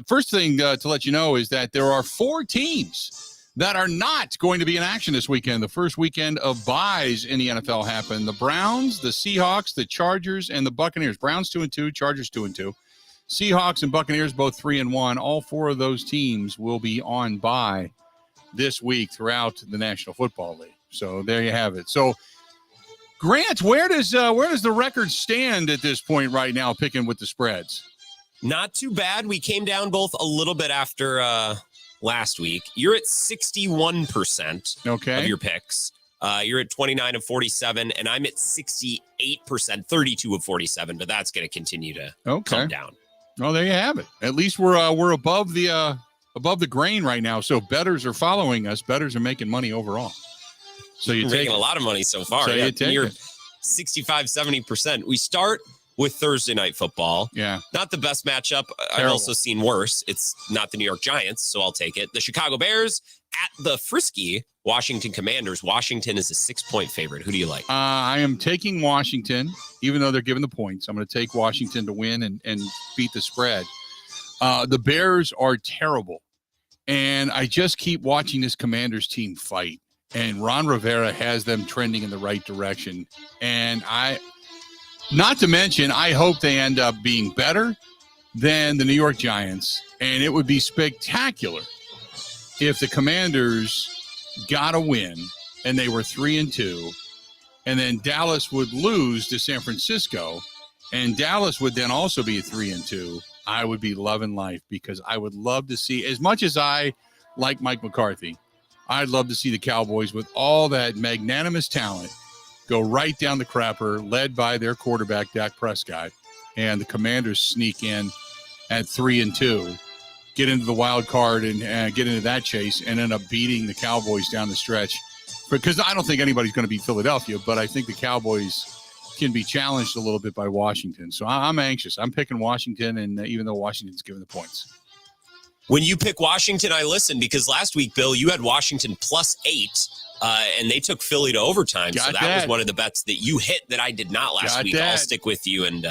First thing to let you know is that there are 4 teams that are not going to be in action this weekend. The first weekend of byes in the NFL happened. The Browns, the Seahawks, the Chargers, and the Buccaneers. Browns 2-2, Chargers 2-2. Seahawks and Buccaneers both 3-1. All 4 of those teams will be on bye this week throughout the National Football League. So there you have it. So Grant, where does the record stand at this point right now, picking with the spreads? Not too bad. We came down both a little bit after last week. You're at 61% of your picks. You're at 29 of 47, and I'm at 68%, 32 of 47. But that's going to continue to come down. Well, there you have it. At least we're above the grain right now. So bettors are following us. Bettors are making money overall. So you're making a lot of money so far. So you're 65, 70%. We start with Thursday Night Football. Yeah. Not the best matchup. Terrible. I've also seen worse. It's not the New York Giants, so I'll take it. The Chicago Bears at the Frisky Washington Commanders. Washington is a 6-point favorite. Who do you like? I am taking Washington, even though they're given the points. I'm going to take Washington to win and beat the spread. The Bears are terrible. And I just keep watching this Commanders team fight. And Ron Rivera has them trending in the right direction. And not to mention, I hope they end up being better than the New York Giants. And it would be spectacular if the Commanders got a win and they were 3-2, and then Dallas would lose to San Francisco, and Dallas would then also be 3-2. I would be loving life because I would love to see, as much as I like Mike McCarthy, I'd love to see the Cowboys with all that magnanimous talent go right down the crapper, led by their quarterback, Dak Prescott, and the Commanders sneak in at 3-2, get into the wild card and get into that chase and end up beating the Cowboys down the stretch. Because I don't think anybody's going to beat Philadelphia, but I think the Cowboys can be challenged a little bit by Washington. So I'm anxious. I'm picking Washington, and even though Washington's given the points. When you pick Washington, I listen, because last week, Bill, you had Washington +8, and they took Philly to overtime. So that was one of the bets that you hit that I did not last week. I'll stick with you and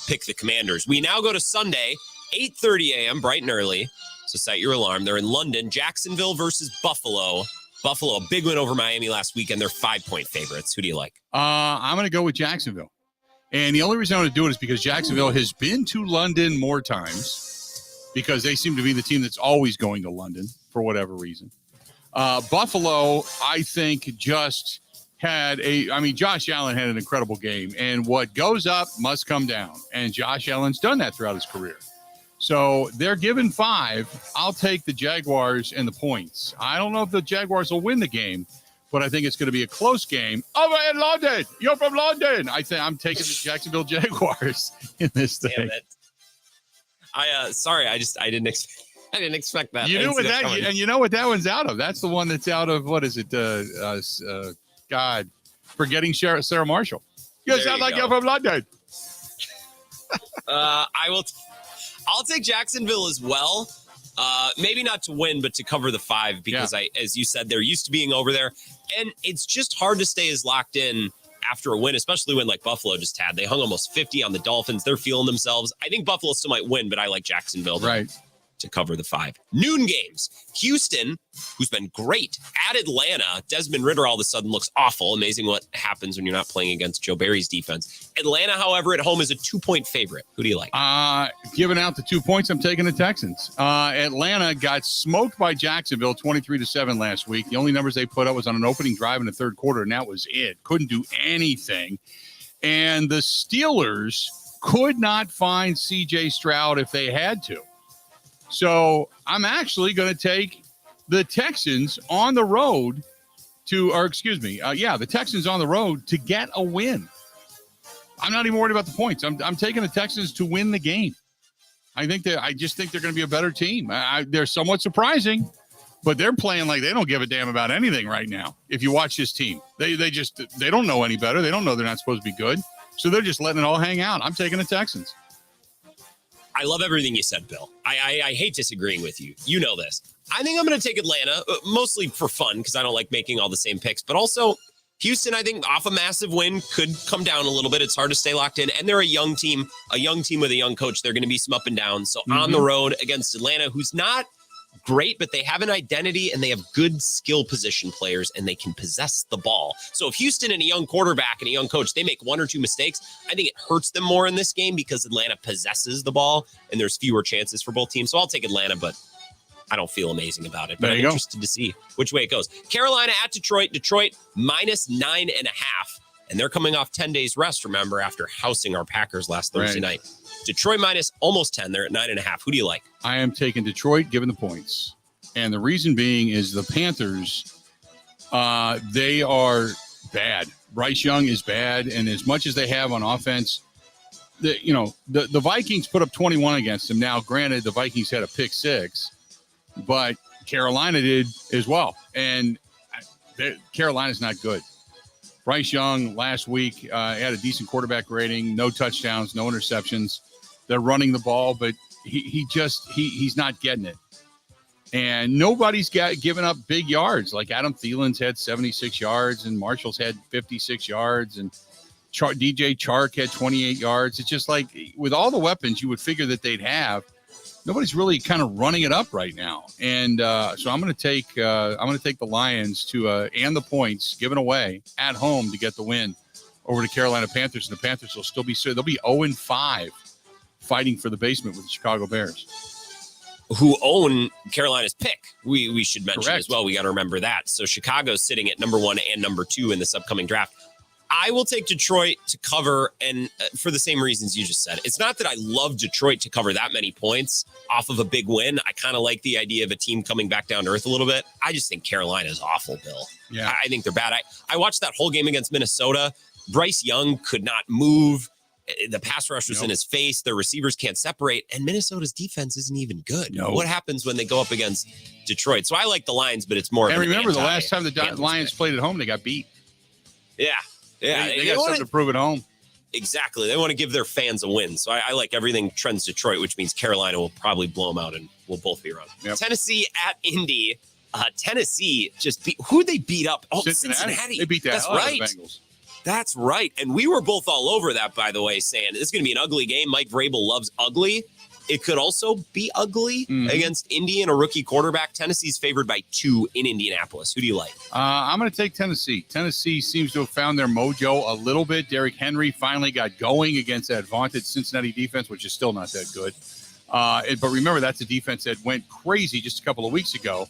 pick the Commanders. We now go to Sunday, 8:30 a.m., bright and early. So set your alarm. They're in London. Jacksonville versus Buffalo. Buffalo, a big win over Miami last weekend. They're 5-point favorites. Who do you like? I'm going to go with Jacksonville. And the only reason I want to do it is because Jacksonville has been to London more times because they seem to be the team that's always going to London for whatever reason. Buffalo, I think, just had Josh Allen had an incredible game. And what goes up must come down. And Josh Allen's done that throughout his career. So they're given 5. I'll take the Jaguars and the points. I don't know if the Jaguars will win the game, but I think it's going to be a close game. Over in London. You're from London. I'm taking the Jacksonville Jaguars in this thing. Damn it. I didn't expect that. You knew what that, and you know what that one's out of. That's the one that's out of, what is it? Forgetting Sarah Marshall. You sound like you're from London. I'll take Jacksonville as well. Maybe not to win, but to cover the 5 because as you said, they're used to being over there. And it's just hard to stay as locked in after a win, especially when like Buffalo just had. They hung almost 50 on the Dolphins. They're feeling themselves. I think Buffalo still might win, but I like Jacksonville to cover the 5. Noon games. Houston, who's been great, at Atlanta. Desmond Ridder all of a sudden looks awful. Amazing what happens when you're not playing against Joe Barry's defense. Atlanta, however, at home is a 2-point favorite. Who do you like? Giving out the 2 points, I'm taking the Texans. Atlanta got smoked by Jacksonville 23-7 last week. The only numbers they put up was on an opening drive in the third quarter, and that was it. Couldn't do anything. And the Steelers could not find C.J. Stroud if they had to. So I'm actually going to take the Texans on the road the Texans on the road to get a win. I'm not even worried about the points. I'm taking the Texans to win the game. I just think they're going to be a better team. They're somewhat surprising, but they're playing like they don't give a damn about anything right now. If you watch this team, they don't know any better. They don't know they're not supposed to be good. So they're just letting it all hang out. I'm taking the Texans. I love everything you said, Bill. I hate disagreeing with you. You know this. I think I'm going to take Atlanta, mostly for fun, because I don't like making all the same picks. But also, Houston, I think, off a massive win, could come down a little bit. It's hard to stay locked in. And they're a young team with a young coach. They're going to be some up and down. So on the road against Atlanta, who's not great, but they have an identity and they have good skill position players and they can possess the ball. So if Houston and a young quarterback and a young coach, they make 1 or 2 mistakes, I think it hurts them more in this game because Atlanta possesses the ball and there's fewer chances for both teams. So I'll take Atlanta, but I don't feel amazing about it. But I'm interested to see which way it goes. Carolina at Detroit. Detroit -9.5. And they're coming off 10 days rest, remember, after housing our Packers last Thursday night. Detroit minus almost 10. They're at 9.5. Who do you like? I am taking Detroit, given the points. And the reason being is the Panthers, they are bad. Bryce Young is bad. And as much as they have on offense, the Vikings put up 21 against them. Now, granted, the Vikings had a pick 6, but Carolina did as well. And Carolina's not good. Bryce Young last week had a decent quarterback rating, no touchdowns, no interceptions. They're running the ball, but he's not getting it. And nobody's given up big yards. Like Adam Thielen's had 76 yards and Marshall's had 56 yards and DJ Chark had 28 yards. It's just like with all the weapons you would figure that they'd have, nobody's really kind of running it up right now. And so I'm going to take the Lions to and the points given away at home to get the win over the Carolina Panthers. And the Panthers will still be they'll be 0-5 fighting for the basement with the Chicago Bears, who own Carolina's pick. We should mention Correct. as well. We got to remember that. So Chicago's sitting at number 1 and number 2 in this upcoming draft. I will take Detroit to cover, and for the same reasons you just said. It's not that I love Detroit to cover that many points off of a big win. I kind of like the idea of a team coming back down to earth a little bit. I just think Carolina's awful, Bill. Yeah. I think they're bad. I watched that whole game against Minnesota. Bryce Young could not move. The pass rush was in his face. Their receivers can't separate, and Minnesota's defense isn't even good. No. What happens when they go up against Detroit? So I like the Lions, but it's more. And remember, the last time the Lions played at home, they got beat. Yeah. They got something to prove at home. Exactly. They want to give their fans a win. So I like everything trends Detroit, which means Carolina will probably blow them out, and we'll both be wrong. Yep. Tennessee at Indy. Tennessee just beat. Who they beat up? Oh, Cincinnati. They beat the hell out of the Bengals. That's right. And we were both all over that, by the way, saying this is going to be an ugly game. Mike Vrabel loves ugly. It could also be ugly against Indy and a rookie quarterback. Tennessee's favored by 2 in Indianapolis. Who do you like? I'm going to take Tennessee. Tennessee seems to have found their mojo a little bit. Derrick Henry finally got going against that vaunted Cincinnati defense, which is still not that good. But remember, that's a defense that went crazy just a couple of weeks ago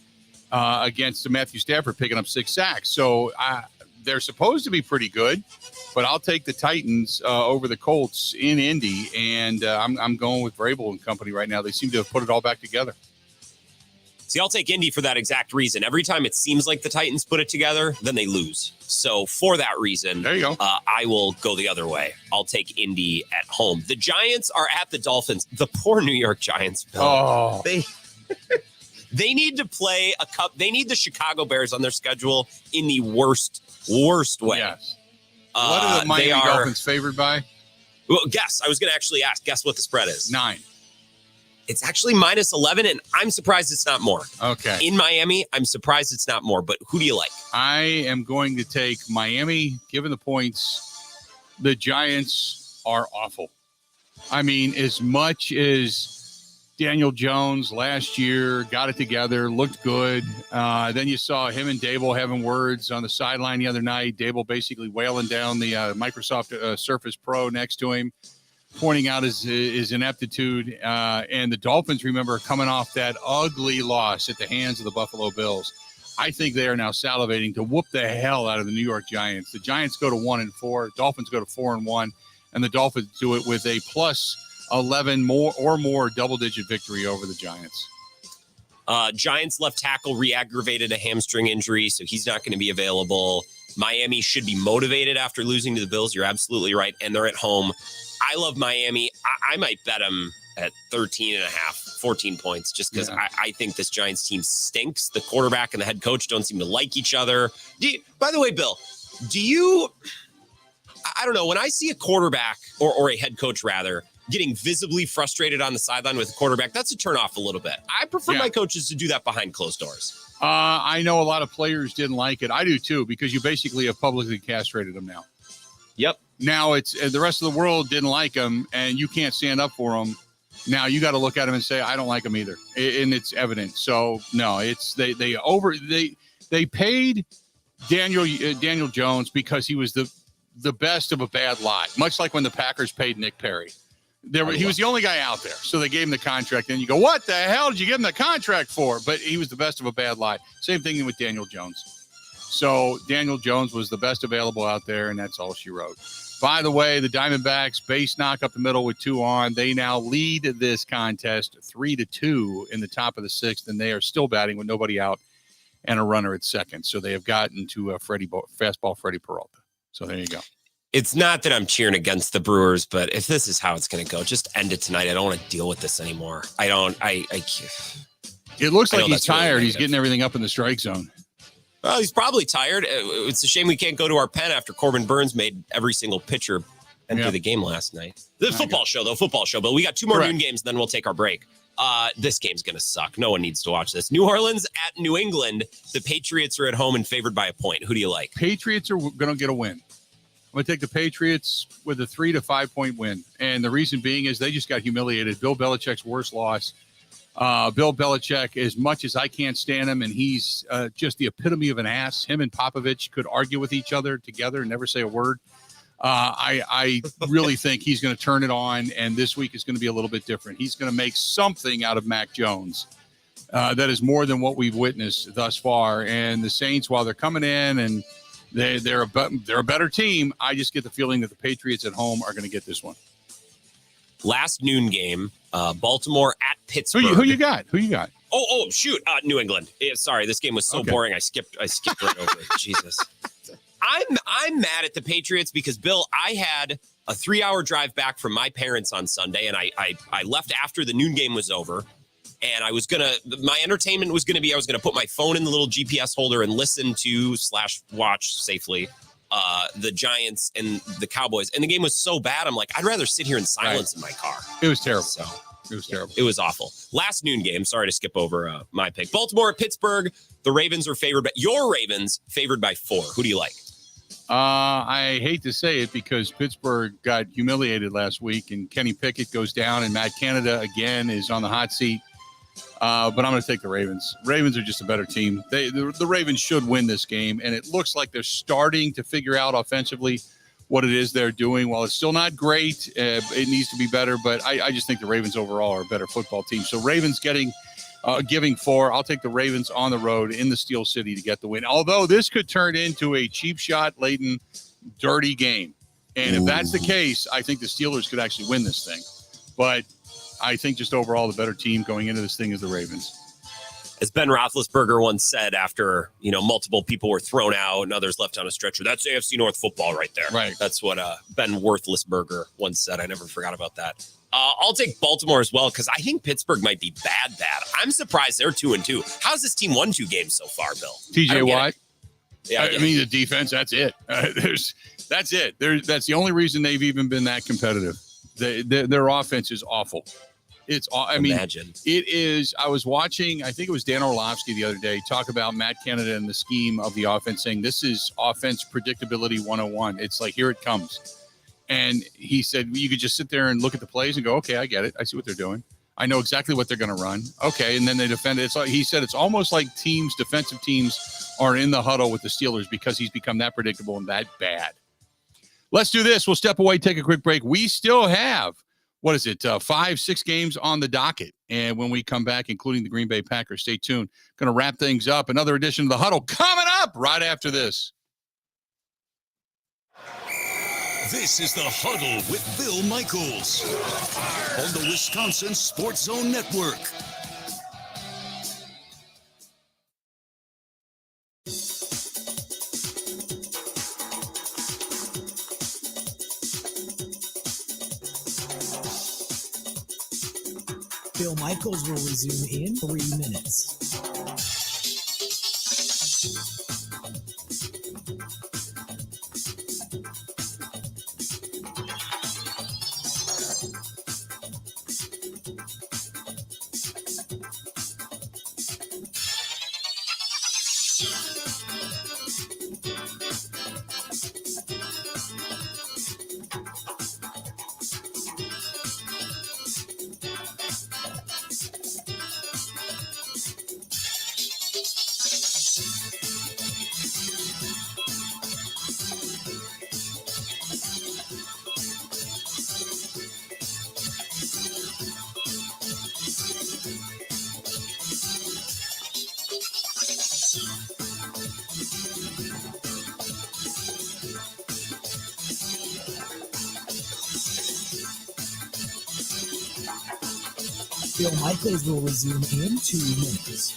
against Matthew Stafford picking up 6 sacks. So they're supposed to be pretty good, but I'll take the Titans over the Colts in Indy, and I'm going with Vrabel and company right now. They seem to have put it all back together. See, I'll take Indy for that exact reason. Every time it seems like the Titans put it together, then they lose. So for that reason, there you go. I will go the other way. I'll take Indy at home. The Giants are at the Dolphins. The poor New York Giants, Bill. Oh. They need to play a cup. They need the Chicago Bears on their schedule in the worst way. Yes. What are the Miami Dolphins favored by? Well, guess. I was going to actually ask. Guess what the spread is. 9. It's actually -11, and I'm surprised it's not more. Okay. In Miami, I'm surprised it's not more. But who do you like? I am going to take Miami, given the points. The Giants are awful. I mean, as much as Daniel Jones last year got it together, looked good. Then you saw him and Dable having words on the sideline the other night. Dable basically wailing down the Microsoft Surface Pro next to him, pointing out his ineptitude. And the Dolphins, remember, coming off that ugly loss at the hands of the Buffalo Bills. I think they are now salivating to whoop the hell out of the New York Giants. The Giants go to 1-4, Dolphins go to 4-1, and the Dolphins do it with a plus 11 more double-digit victory over the Giants. Giants left tackle re-aggravated a hamstring injury, so he's not going to be available. Miami should be motivated after losing to the Bills. You're absolutely right, and they're at home. I love Miami. I might bet them at 13.5, 14 points, just because I think this Giants team stinks. The quarterback and the head coach don't seem to like each other. By the way, Bill, I don't know, when I see a quarterback or a head coach, rather, getting visibly frustrated on the sideline with a quarterback, that's a turnoff a little bit. I prefer my coaches to do that behind closed doors. I know a lot of players didn't like it. I do too, because you basically have publicly castrated them now. Yep. Now it's the rest of the world didn't like them, and you can't stand up for them. Now you got to look at them and say, I don't like them either, and it's evident. So no, it's they paid Daniel Jones because he was the best of a bad lot, much like when the Packers paid Nick Perry. He was the only guy out there, so they gave him the contract. And you go, what the hell did you give him the contract for? But he was the best of a bad lot. Same thing with Daniel Jones. So Daniel Jones was the best available out there, and that's all she wrote. By the way, the Diamondbacks base knock up the middle with 2 on. They now lead this contest 3-2 in the top of the 6th, and they are still batting with nobody out and a runner at second. So they have gotten to fastball Freddie Peralta. So there you go. It's not that I'm cheering against the Brewers, but if this is how it's going to go, just end it tonight. I don't want to deal with this anymore. I It looks like he's tired. Really, he's getting everything up in the strike zone. Well, he's probably tired. It's a shame we can't go to our pen after Corbin Burns made every single pitcher enter the game last night. The football show, but we got 2 more noon games, and then we'll take our break. This game's going to suck. No one needs to watch this. New Orleans at New England. The Patriots are at home and favored by a point. Who do you like? Patriots are going to get a win. I'm going to take the Patriots with a 3 to 5 point win. And the reason being is they just got humiliated. Bill Belichick's worst loss. Bill Belichick, as much as I can't stand him, and he's just the epitome of an ass. Him and Popovich could argue with each other together and never say a word. I really think he's going to turn it on, and this week is going to be a little bit different. He's going to make something out of Mac Jones that is more than what we've witnessed thus far. And the Saints, while they're coming in and they're a better team, I just get the feeling that the Patriots at home are going to get this one. Last noon game, Baltimore at Pittsburgh. Who you got? Oh, shoot. New England. Sorry, this game was so boring. I skipped right over it. Jesus. I'm mad at the Patriots because, Bill, I had a 3-hour drive back from my parents on Sunday, and I left after the noon game was over. And my entertainment was going to be, I was going to put my phone in the little GPS holder and listen to / watch safely the Giants and the Cowboys. And the game was so bad, I'm like, I'd rather sit here in silence in my car. It was terrible. So it was terrible. It was awful. Last noon game, sorry to skip over my pick. Baltimore at Pittsburgh. The Ravens are favored, but your Ravens favored by 4. Who do you like? I hate to say it because Pittsburgh got humiliated last week, and Kenny Pickett goes down, and Matt Canada again is on the hot seat. But I'm going to take the Ravens. Ravens are just a better team. The Ravens should win this game, and it looks like they're starting to figure out offensively what it is they're doing. While it's still not great, it needs to be better, but I just think the Ravens overall are a better football team. So Ravens giving 4. I'll take the Ravens on the road in the Steel City to get the win. Although this could turn into a cheap shot laden, dirty game. And if that's the case, I think the Steelers could actually win this thing. But I think just overall the better team going into this thing is the Ravens. As Ben Roethlisberger once said after, multiple people were thrown out and others left on a stretcher, that's AFC North football right there. Right. That's what Ben Worthlessberger once said. I never forgot about that. I'll take Baltimore as well because I think Pittsburgh might be bad. I'm surprised they're 2-2. How's this team won 2 games so far, Bill? TJ Watt. Yeah, I mean, the defense, that's it. That's it. That's the only reason they've even been that competitive. Their offense is awful. Imagine. It is. I was watching, I think it was Dan Orlovsky the other day, talk about Matt Canada and the scheme of the offense, saying this is offense predictability 101. It's like, here it comes. And he said, you could just sit there and look at the plays and go, okay, I get it. I see what they're doing. I know exactly what they're going to run. Okay. And then they defend it. It's like, he said, it's almost like defensive teams are in the huddle with the Steelers because he's become that predictable and that bad. Let's do this. We'll step away, take a quick break. We still have, 5-6 games on the docket. And when we come back, including the Green Bay Packers, stay tuned. Going to wrap things up. Another edition of the Huddle coming up right after this. This is the Huddle with Bill Michaels on the Wisconsin Sports Zone Network. Bill Michaels will resume in 3 minutes. Bill Michaels will resume in 2 minutes.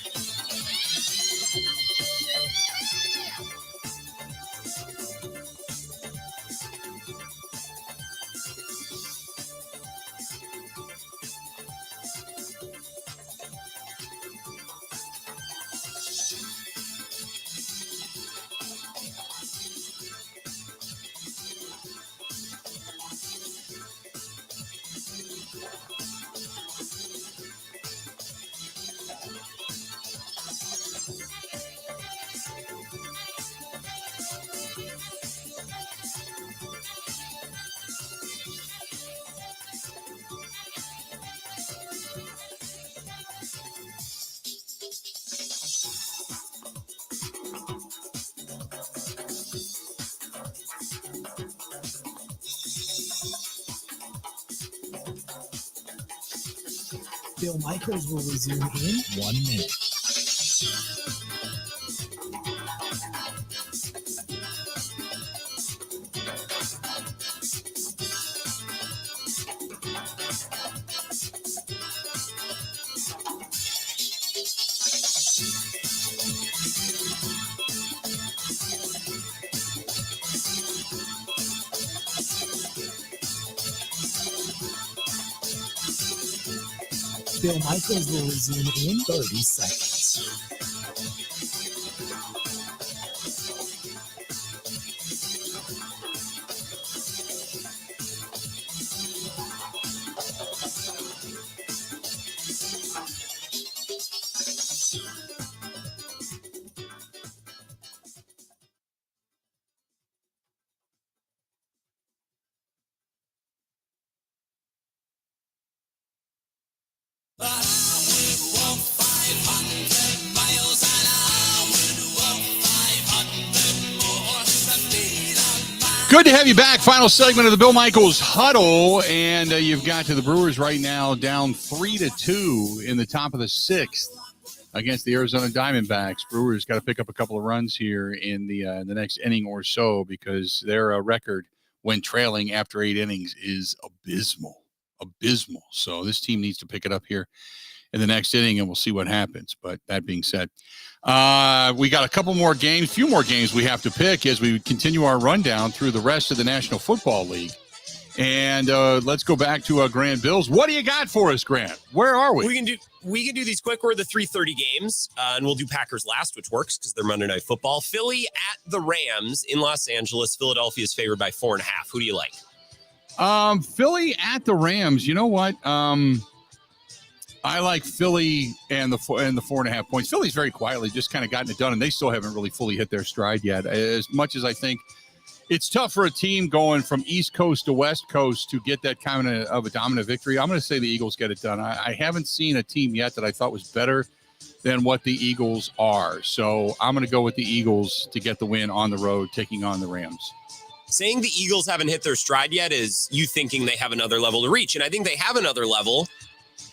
Bill Michaels will resume in 1 minute. Bill Michaels will resume in 30 seconds. Good to have you back. Final segment of the Bill Michaels Huddle, and you've got to the Brewers right now down 3-2 in the top of the sixth against the Arizona Diamondbacks. Brewers got to pick up a couple of runs here in the next inning or so because their record when trailing after 8 innings is abysmal. So this team needs to pick it up here in the next inning, and we'll see what happens. But that being said, we got a few more games we have to pick as we continue our rundown through the rest of the National Football League. And let's go back to Grant Bills. What do you got for us, Grant? Where are we? We can do these quick. We're the 3:30 games, and we'll do Packers last, which works because they're Monday Night Football. Philly at the Rams in Los Angeles. Philadelphia is favored by 4.5. Who do you like? Philly at the Rams. You know what? I like Philly and the 4.5 points. Philly's very quietly just kind of gotten it done, and they still haven't really fully hit their stride yet. As much as I think it's tough for a team going from East Coast to West Coast to get that kind of a dominant victory, I'm going to say the Eagles get it done. I haven't seen a team yet that I thought was better than what the Eagles are. So I'm going to go with the Eagles to get the win on the road, taking on the Rams. Saying the Eagles haven't hit their stride yet is you thinking they have another level to reach, and I think they have another level.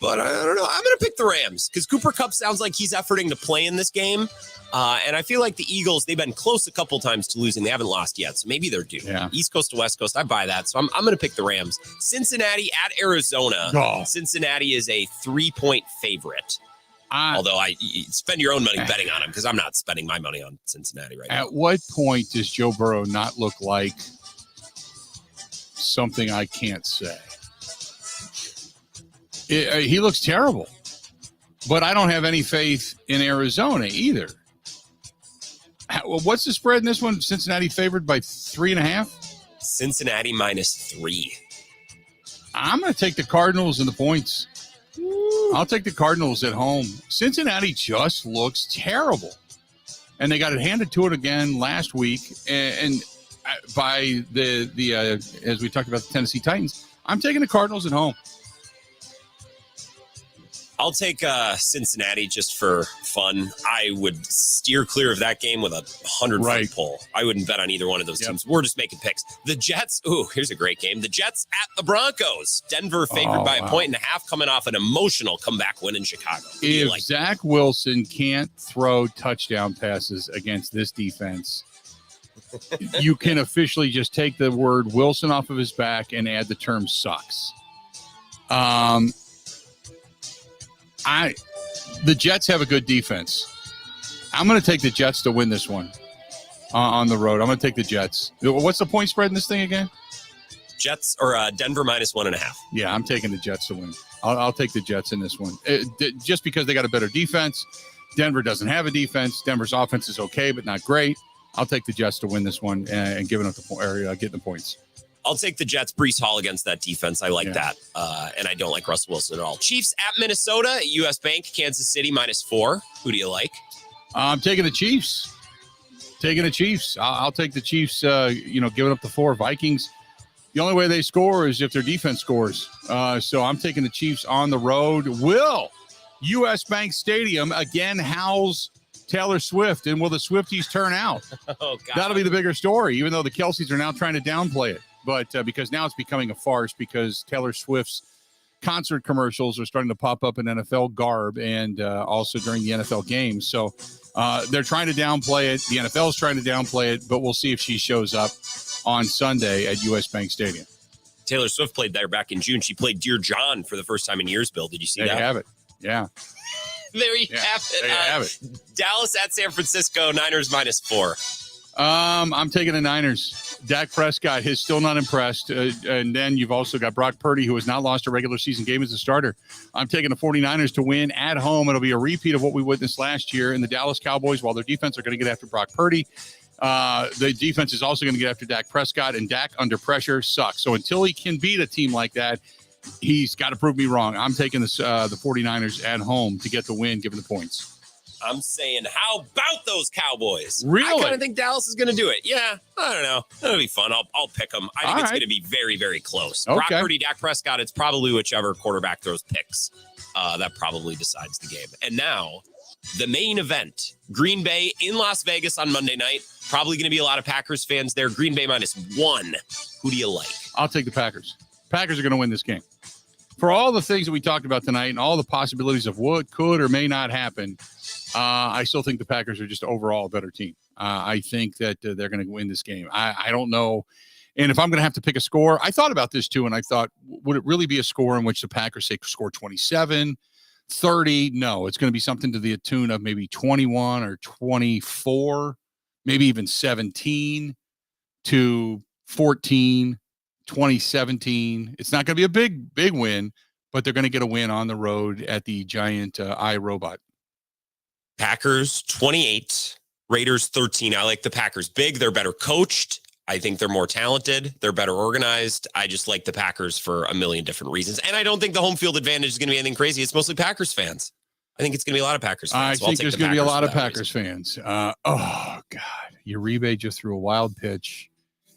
But I don't know. I'm going to pick the Rams because Cooper Kupp sounds like he's efforting to play in this game. And I feel like the Eagles, they've been close a couple times to losing. They haven't lost yet, so maybe they're due. Yeah. East Coast to West Coast, I buy that. So I'm going to pick the Rams. Cincinnati at Arizona. Oh. Cincinnati is a 3-point favorite. Although you spend your own money betting on them because I'm not spending my money on Cincinnati right now. At what point does Joe Burrow not look like something I can't say? He looks terrible, but I don't have any faith in Arizona either. What's the spread in this one? Cincinnati favored by 3.5? Cincinnati -3. I'm going to take the Cardinals and the points. I'll take the Cardinals at home. Cincinnati just looks terrible, and they got it handed to it again last week. And by the as we talked about the Tennessee Titans, I'm taking the Cardinals at home. I'll take Cincinnati just for fun. I would steer clear of that game with a 100-foot pole. I wouldn't bet on either one of those teams. We're just making picks. The Jets, here's a great game. The Jets at the Broncos. Denver favored by 1.5 coming off an emotional comeback win in Chicago. If Zach Wilson can't throw touchdown passes against this defense, you can officially just take the word Wilson off of his back and add the term sucks. The Jets have a good defense. I'm going to take the Jets to win this one on the road. I'm going to take the Jets. What's the point spread in this thing again? Jets or Denver -1.5. Yeah, I'm taking the Jets to win. I'll take the Jets in this one. Just because they got a better defense. Denver doesn't have a defense. Denver's offense is okay, but not great. I'll take the Jets to win this one and giving up getting the points. I'll take the Jets. Breece Hall against that defense. I like that. And I don't like Russell Wilson at all. Chiefs at Minnesota, US Bank, Kansas City -4. Who do you like? I'm taking the Chiefs. I'll take the Chiefs, giving up the 4. Vikings, the only way they score is if their defense scores. So I'm taking the Chiefs on the road. Will US Bank Stadium again house Taylor Swift, and will the Swifties turn out? Oh, God. That'll be the bigger story, even though the Kelceys are now trying to downplay it. but because now it's becoming a farce because Taylor Swift's concert commercials are starting to pop up in NFL garb and also during the NFL games. So they're trying to downplay it. The NFL is trying to downplay it, but we'll see if she shows up on Sunday at US Bank Stadium. Taylor Swift played there back in June. She played Dear John for the first time in years, Bill. Did you see that? There you have it. Yeah. There you have it. There you have it. Dallas at San Francisco, Niners -4. I'm taking the Niners. Dak Prescott is still not impressed. And then you've also got Brock Purdy, who has not lost a regular season game as a starter. I'm taking the 49ers to win at home. It'll be a repeat of what we witnessed last year. And the Dallas Cowboys, while their defense are going to get after Brock Purdy, the defense is also going to get after Dak Prescott, and Dak under pressure sucks. So until he can beat a team like that, he's got to prove me wrong. I'm taking the 49ers at home to get the win, given the points. I'm saying, how about those Cowboys? Really? I kind of think Dallas is going to do it. Yeah, I don't know. That'll be fun. I'll pick them. I think it's going to be very, very close. Okay. Brock Purdy, Dak Prescott, it's probably whichever quarterback throws picks. That probably decides the game. And now, the main event. Green Bay in Las Vegas on Monday night. Probably going to be a lot of Packers fans there. Green Bay -1. Who do you like? I'll take the Packers. Packers are going to win this game. For all the things that we talked about tonight and all the possibilities of what could or may not happen, I still think the Packers are just overall a better team. I think that they're going to win this game. I don't know. And if I'm going to have to pick a score, I thought about this too, and I thought, would it really be a score in which the Packers say score 27, 30? No, it's going to be something to the tune of maybe 21 or 24, maybe even 17 to 14, 2017. It's not going to be a big win, but they're going to get a win on the road at the giant iRobot. Packers 28, Raiders 13. I like the Packers big. They're better coached. I think they're more talented. They're better organized. I just like the Packers for a million different reasons. And I don't think the home field advantage is going to be anything crazy. It's mostly Packers fans. I think it's going to be a lot of Packers fans. I think there's going to be a lot of Packers fans. Oh, God. Uribe just threw a wild pitch.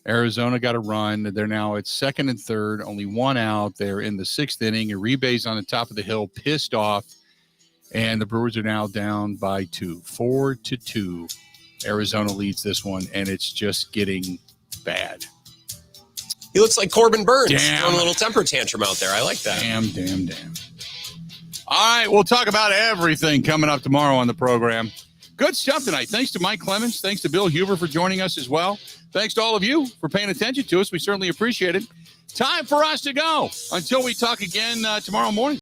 Arizona got a run. They're now at second and third, only one out. They're in the sixth inning. Uribe's on the top of the hill, pissed off. And the Brewers are now down by 2, 4-2. Arizona leads this one, and it's just getting bad. He looks like Corbin Burns throwing a little temper tantrum out there. I like that. Damn. All right, we'll talk about everything coming up tomorrow on the program. Good stuff tonight. Thanks to Mike Clemens. Thanks to Bill Huber for joining us as well. Thanks to all of you for paying attention to us. We certainly appreciate it. Time for us to go until we talk again tomorrow morning.